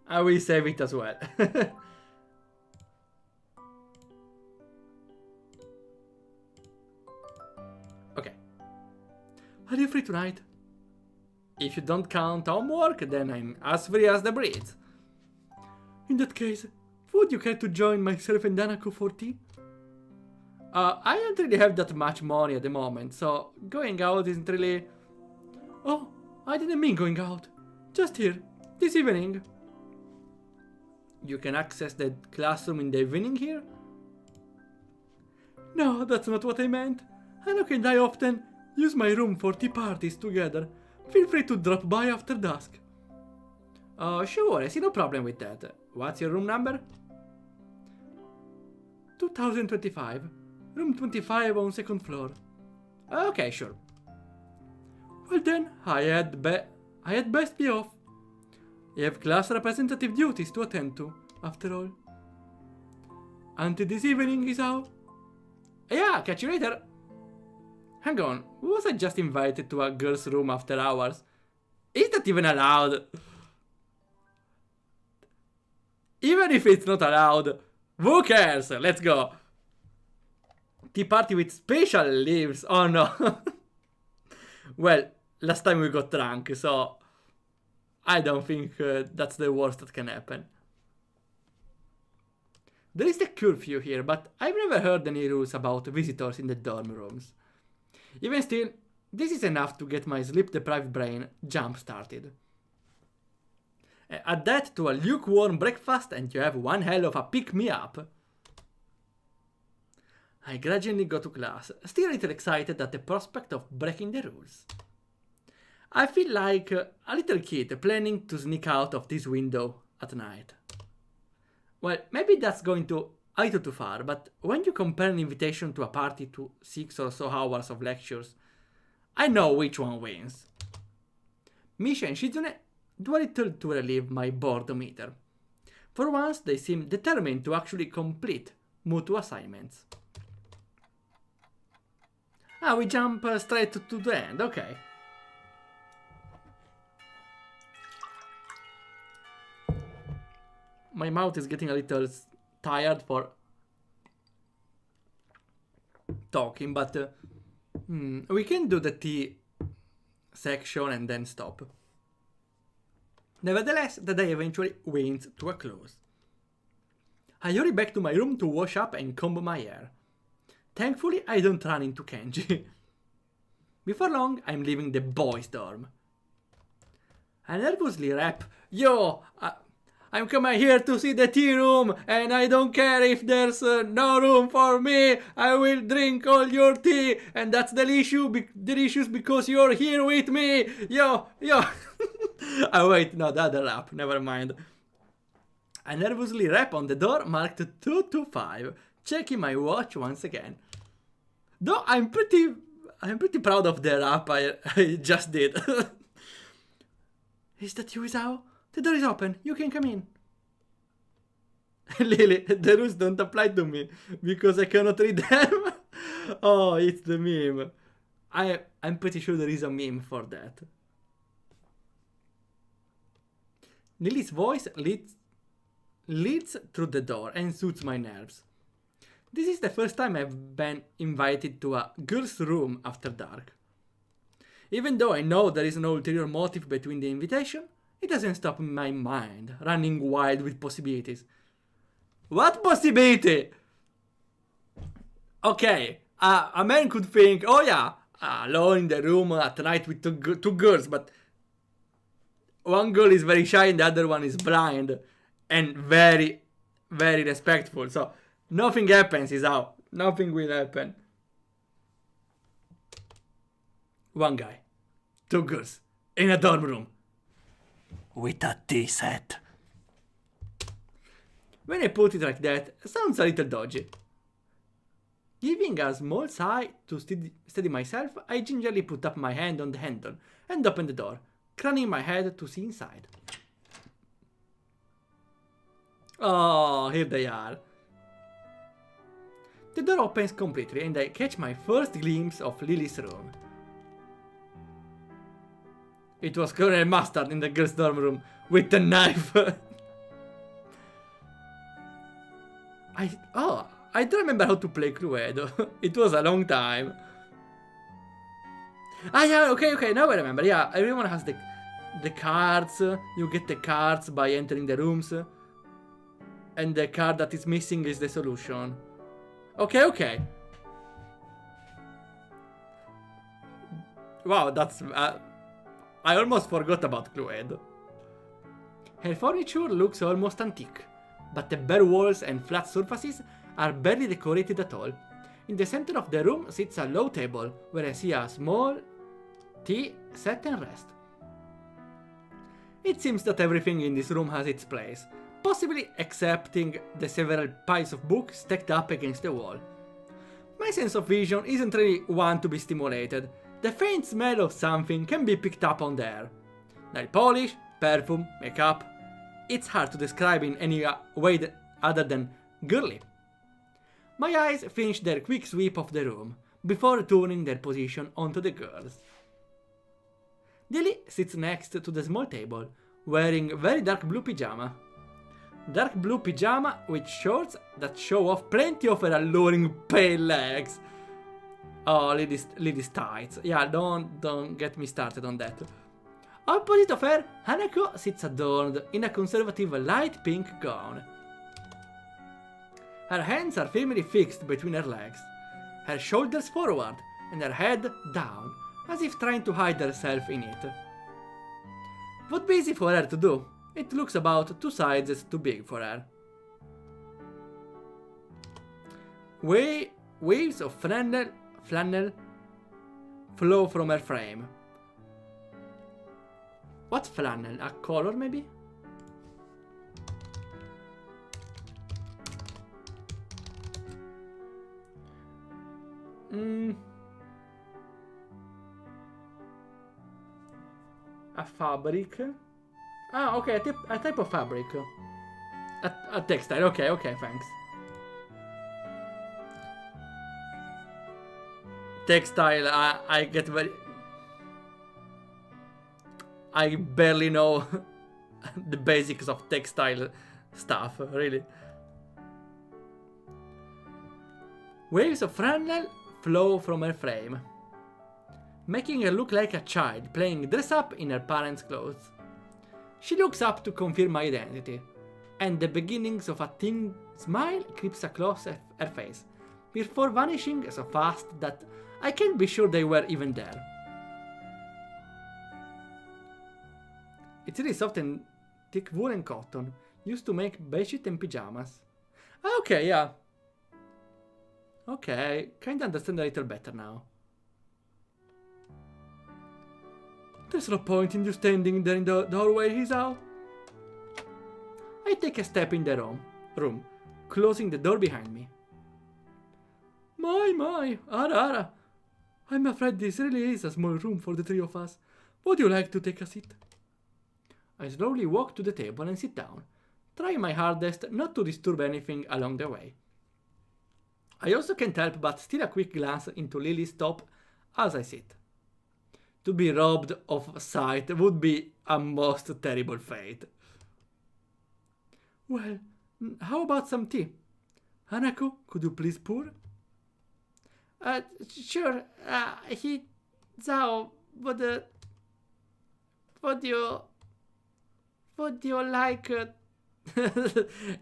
I will save it as well. Okay. Are you free tonight? If you don't count homework, then I'm as free as the breeze. In that case, would you care to join myself and Hanako for tea? I don't really have that much money at the moment, so going out isn't really... Oh, I didn't mean going out. Just here, this evening. You can access the classroom in the evening here? No, that's not what I meant. Hanako and I often use my room for tea parties together. Feel free to drop by after dusk. Sure, I see no problem with that. What's your room number? 2025. Room 25 on second floor. Okay, sure. Well then, I had best be off. You have class representative duties to attend to, after all. Until this evening is how? Yeah, catch you later. Hang on, was I just invited to a girl's room after hours? Is that even allowed? Even if it's not allowed, who cares? Let's go. Tea party with special leaves. Oh no. Well, last time we got drunk, so I don't think that's the worst that can happen. There is the curfew here, but I've never heard any rules about visitors in the dorm rooms. Even still, this is enough to get my sleep-deprived brain jump-started. Add that to a lukewarm breakfast and you have one hell of a pick-me-up. I gradually go to class, still a little excited at the prospect of breaking the rules. I feel like a little kid planning to sneak out of this window at night. Well, maybe that's going a little too far, but when you compare an invitation to a party to 6 or so hours of lectures, I know which one wins. Misha and Shizune do a little to relieve my boredom meter. For once, they seem determined to actually complete mutual assignments. Ah, we jump straight to the end, okay. My mouth is getting a little tired for talking, but we can do the tea section and then stop. Nevertheless, the day eventually winds to a close. I hurry back to my room to wash up and comb my hair. Thankfully, I don't run into Kenji. Before long, I'm leaving the boys' dorm. I nervously rap, "Yo, I'm coming here to see the tea room, and I don't care if there's no room for me. I will drink all your tea, and that's delicious because you're here with me. Yo, yo." Oh wait, no, the other rap, never mind. I nervously rap on the door marked 225, checking my watch once again. Though I'm pretty proud of the rap I just did. Is that you, Isao? The door is open. You can come in. Lily, the rules don't apply to me because I cannot read them. Oh, it's the meme. I'm pretty sure there is a meme for that. Lily's voice leads through the door and soothes my nerves. This is the first time I've been invited to a girl's room after dark. Even though I know there is no ulterior motive between the invitation, it doesn't stop my mind running wild with possibilities. What possibility? Okay, a man could think, oh yeah, alone in the room at night with two girls, but one girl is very shy and the other one is blind and very, very respectful. So nothing happens, is out. Nothing will happen. One guy, two girls, in a dorm room. With a tea set. When I put it like that, it sounds a little dodgy. Giving a small sigh to steady myself, I gingerly put up my hand on the handle and open the door, craning my head to see inside. Oh, here they are. The door opens completely and I catch my first glimpse of Lily's room. It was Colonel Mustard in the girls' dorm room with a knife. I don't remember how to play Cluedo. It was a long time. Ah, yeah, okay, now I remember. Yeah, everyone has the cards. You get the cards by entering the rooms. And the card that is missing is the solution. Okay. Wow, that's... I almost forgot about Cluedo. Her furniture looks almost antique, but the bare walls and flat surfaces are barely decorated at all. In the center of the room sits a low table, where I see a small tea set and rest. It seems that everything in this room has its place, possibly excepting the several piles of books stacked up against the wall. My sense of vision isn't really one to be stimulated. The faint smell of something can be picked up on the air. Nail polish, perfume, makeup. It's hard to describe in any way other than girly. My eyes finish their quick sweep of the room, before turning their position onto the girls. Lily sits next to the small table, wearing very dark blue pyjama. Dark blue pyjama with shorts that show off plenty of her alluring pale legs. Oh, Lily's tights. Yeah, don't get me started on that. Opposite of her, Hanako sits adorned in a conservative light pink gown. Her hands are firmly fixed between her legs, her shoulders forward and her head down, as if trying to hide herself in it. Would be easy for her to do. It looks about 2 sizes too big for her. Waves of flannel flow from her frame. What's flannel? A color, maybe? A fabric? Ah, okay, a type of fabric. A textile, okay, thanks. Textile, I get very... I barely know the basics of textile stuff, really. Waves of flannel flow from her frame, making her look like a child playing dress-up in her parents' clothes. She looks up to confirm my identity, and the beginnings of a thin smile creeps across her face, before vanishing so fast that I can't be sure they were even there. It's really soft and thick wool and cotton, used to make bedsheet and pajamas. Okay, yeah. Okay, kinda understand a little better now. There's no point in you standing there in the doorway, Hisao. I take a step in the room, closing the door behind me. My, Ara. I'm afraid this really is a small room for the 3 of us. Would you like to take a seat? I slowly walk to the table and sit down, trying my hardest not to disturb anything along the way. I also can't help but steal a quick glance into Lily's top as I sit. To be robbed of sight would be a most terrible fate. Well, how about some tea? Hanako, could you please pour? Sure. Zao, would you like...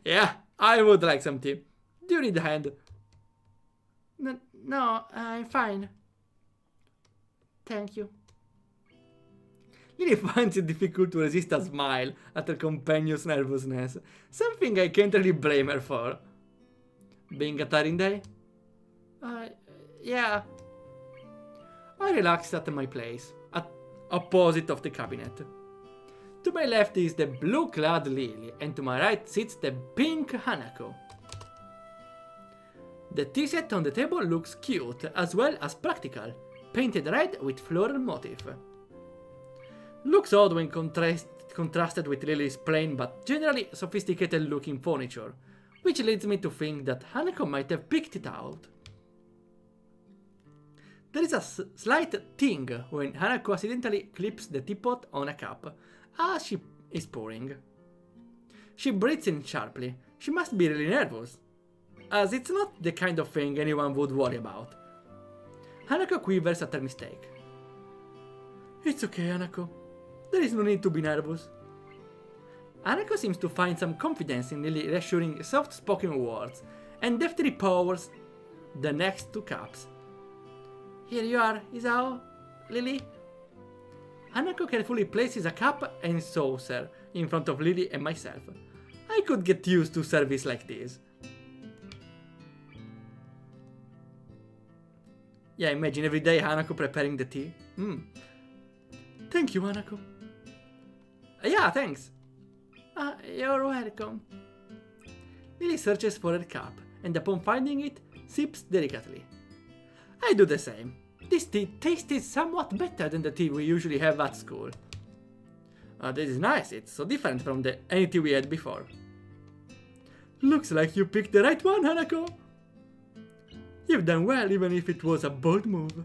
Yeah, I would like some tea. Do you need a hand? No, I'm fine. Thank you. Lily finds it difficult to resist a smile at her companion's nervousness, something I can't really blame her for. Being a tiring day? Yeah. I relaxed at my place, at opposite of the cabinet. To my left is the blue-clad Lily, and to my right sits the pink Hanako. The tea set on the table looks cute, as well as practical, painted red with floral motif. Looks odd when contrasted with Lily's plain but generally sophisticated looking furniture, which leads me to think that Hanako might have picked it out. There is a slight ting when Hanako accidentally clips the teapot on a cup as she is pouring. She breathes in sharply. She must be really nervous. as it's not the kind of thing anyone would worry about. Hanako quivers at her mistake. It's okay, Hanako. There is no need to be nervous. Hanako seems to find some confidence in Lily reassuring soft-spoken words and deftly pours the next 2 cups. Here you are, Isao, Lily. Hanako carefully places a cup and saucer in front of Lily and myself. I could get used to service like this. Yeah, imagine every day Hanako preparing the tea. Thank you, Hanako. Yeah, thanks. You're welcome. Lily searches for her cup, and upon finding it, sips delicately. I do the same. This tea tasted somewhat better than the tea we usually have at school. This is nice, it's so different from any tea we had before. Looks like you picked the right one, Hanako. You've done well, even if it was a bold move.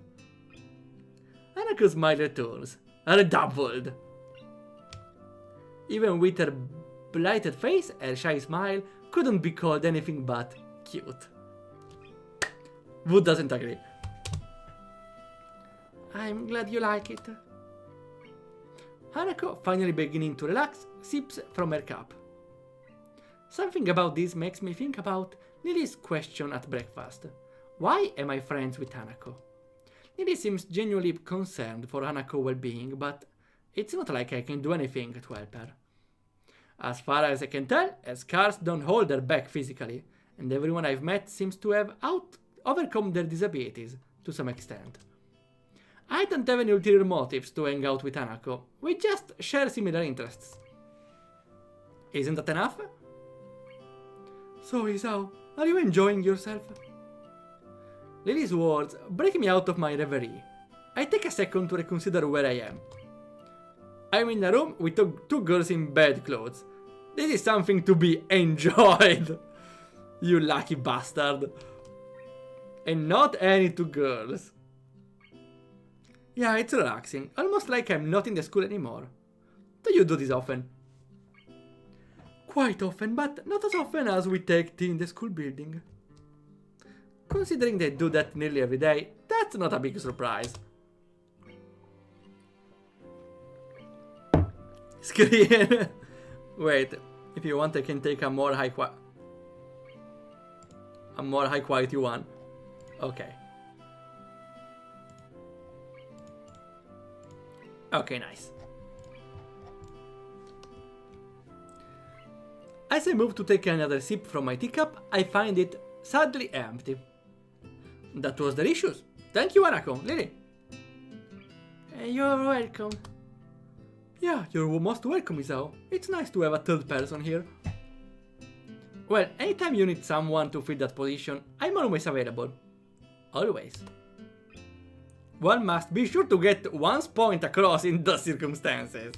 Hanako's smile returns, redoubled. Even with her blighted face, her shy smile couldn't be called anything but cute. Wood doesn't agree. I'm glad you like it. Hanako, finally beginning to relax, sips from her cup. Something about this makes me think about Lily's question at breakfast. Why am I friends with Hanako? Lily seems genuinely concerned for Hanako's well-being, but it's not like I can do anything to help her. As far as I can tell, her scars don't hold her back physically, and everyone I've met seems to have overcome their disabilities to some extent. I don't have any ulterior motives to hang out with Hanako, we just share similar interests. Isn't that enough? So, Isao, are you enjoying yourself? Lily's words break me out of my reverie. I take a second to reconsider where I am. I'm in a room with 2 girls in bed clothes. This is something to be enjoyed. You lucky bastard. And not any 2 girls. Yeah, it's relaxing. Almost like I'm not in the school anymore. Do you do this often? Quite often, but not as often as we take tea in the school building. Considering they do that nearly every day, that's not a big surprise. Screen. Wait, if you want I can take a more high quality one. Okay. Okay, nice. As I move to take another sip from my teacup, I find it sadly empty. That was delicious. Thank you, Hanako. Lily. You're welcome. Yeah, you're most welcome, Isao. It's nice to have a third person here. Well, anytime you need someone to fill that position, I'm always available. Always. One must be sure to get one's point across in those circumstances.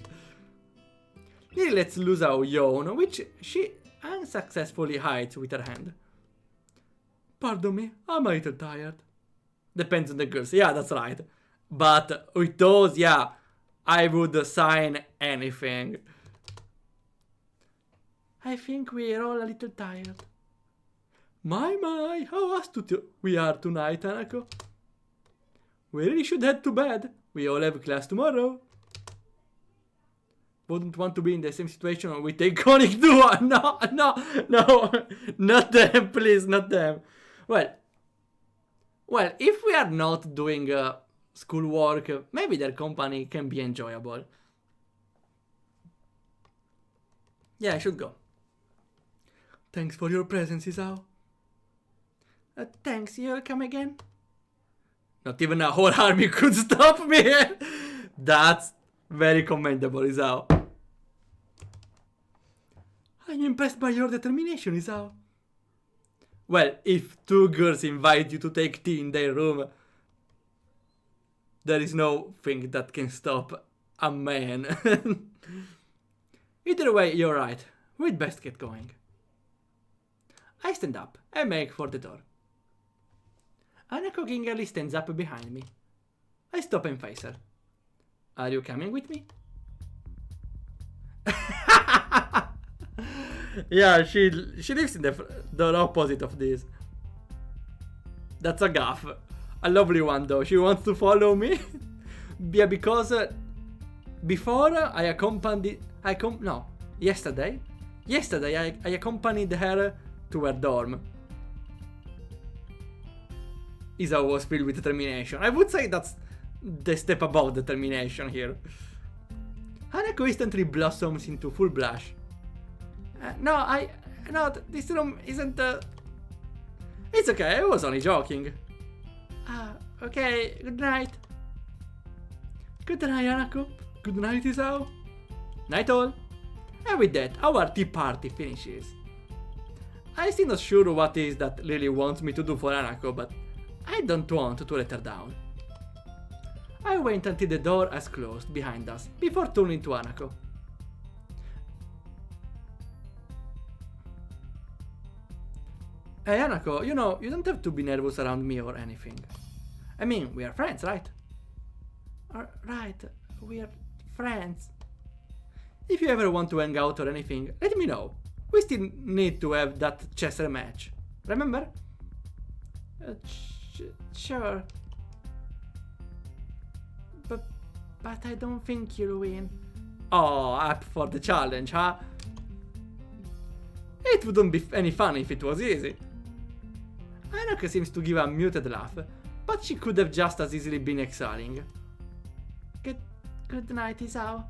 Lily lets loose a yawn, which she unsuccessfully hides with her hand. Pardon me, I'm a little tired. Depends on the girls, yeah, that's right. But with those, yeah, I would sign anything. I think we're all a little tired. My, how astute we are tonight, Hanako. We really should head to bed. We all have class tomorrow. Wouldn't want to be in the same situation with the iconic duo. No, not them, please, not them. Well, if we are not doing schoolwork, maybe their company can be enjoyable. Yeah, I should go. Thanks for your presence, Isao. Thanks, you'll come again? Not even a whole army could stop me. That's very commendable, Isao. I'm impressed by your determination, Isao. Well, if 2 girls invite you to take tea in their room, there is no thing that can stop a man. Either way, you're right. We'd best get going. I stand up and make for the door. Hanako gingerly stands up behind me. I stop and face her. Are you coming with me? Yeah, she lives in the opposite of this. That's a gaff. A lovely one though. She wants to follow me. Yeah, because before I accompanied... Yesterday I accompanied her to her dorm. Isao was filled with determination. I would say that's the step above determination here. Hanako instantly blossoms into full blush. No, this room isn't... It's okay, I was only joking. Okay, good night. Good night, Hanako. Good night, Isao. Night all. And with that, our tea party finishes. I'm still not sure what is that Lily wants me to do for Hanako, but I don't want to let her down. I wait until the door has closed behind us before turning to Hanako. Hey Hanako, you know, you don't have to be nervous around me or anything. I mean, we are friends, right? Right, we are friends. If you ever want to hang out or anything, let me know. We still need to have that chess match. Remember? Sure. But I don't think you'll win. Oh, up for the challenge, huh? It wouldn't be any fun if it was easy. Hanako seems to give a muted laugh, but she could have just as easily been exhaling. Good night, Isao.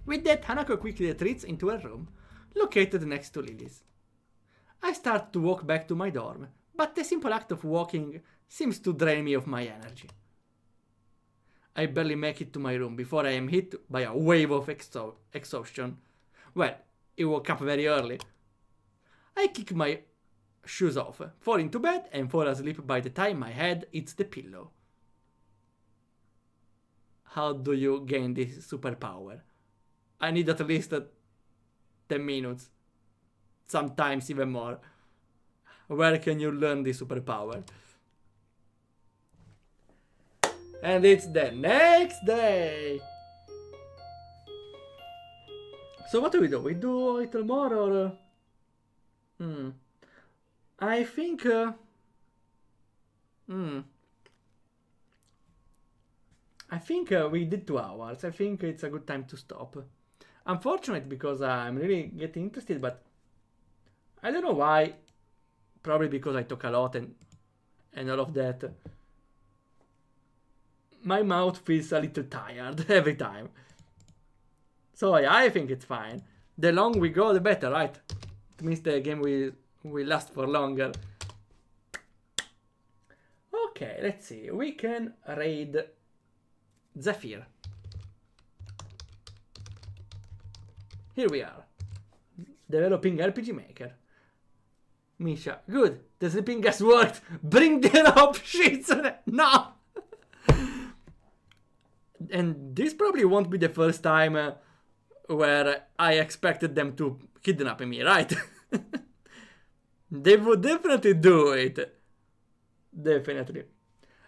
With that, Hanako quickly retreats into her room, located next to Lily's. I start to walk back to my dorm, but the simple act of walking seems to drain me of my energy. I barely make it to my room before I am hit by a wave of exhaustion. Well, I woke up very early. I kick my shoes off, fall into bed, and fall asleep by the time my head hits the pillow. How do you gain this superpower? I need at least 10 minutes. Sometimes even more. Where can you learn this superpower? And it's the next day. So what do? We do a little more or... I think... I think we did 2 hours. I think it's a good time to stop. Unfortunate because I'm really getting interested, but I don't know why. Probably because I talk a lot and all of that. My mouth feels a little tired every time. So yeah, I think it's fine. The longer we go, the better, right? It means the game will last for longer. Okay, let's see. We can raid Zephyr. Here we are. Developing RPG Maker. Misha, good. The sleeping has worked. Bring them up, sheets. No. And this probably won't be the first time where I expected them to kidnap me, right? They would definitely do it. Definitely.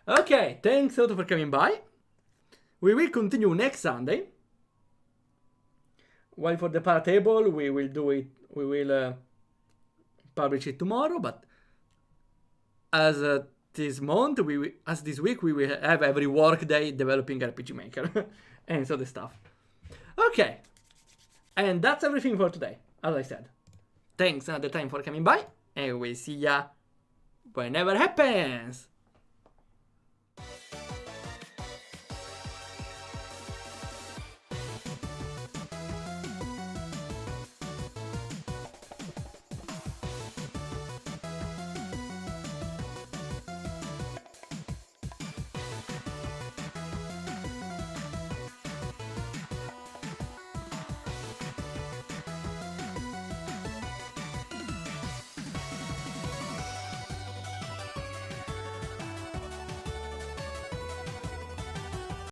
Okay, thanks a lot for coming by. We will continue next Sunday. While for the Paratable, we will do it. We will publish it tomorrow. But as this month, as this week, we will have every work day developing RPG Maker and so the stuff. Okay, and that's everything for today. As I said, thanks another time for coming by, and we'll see ya whenever happens.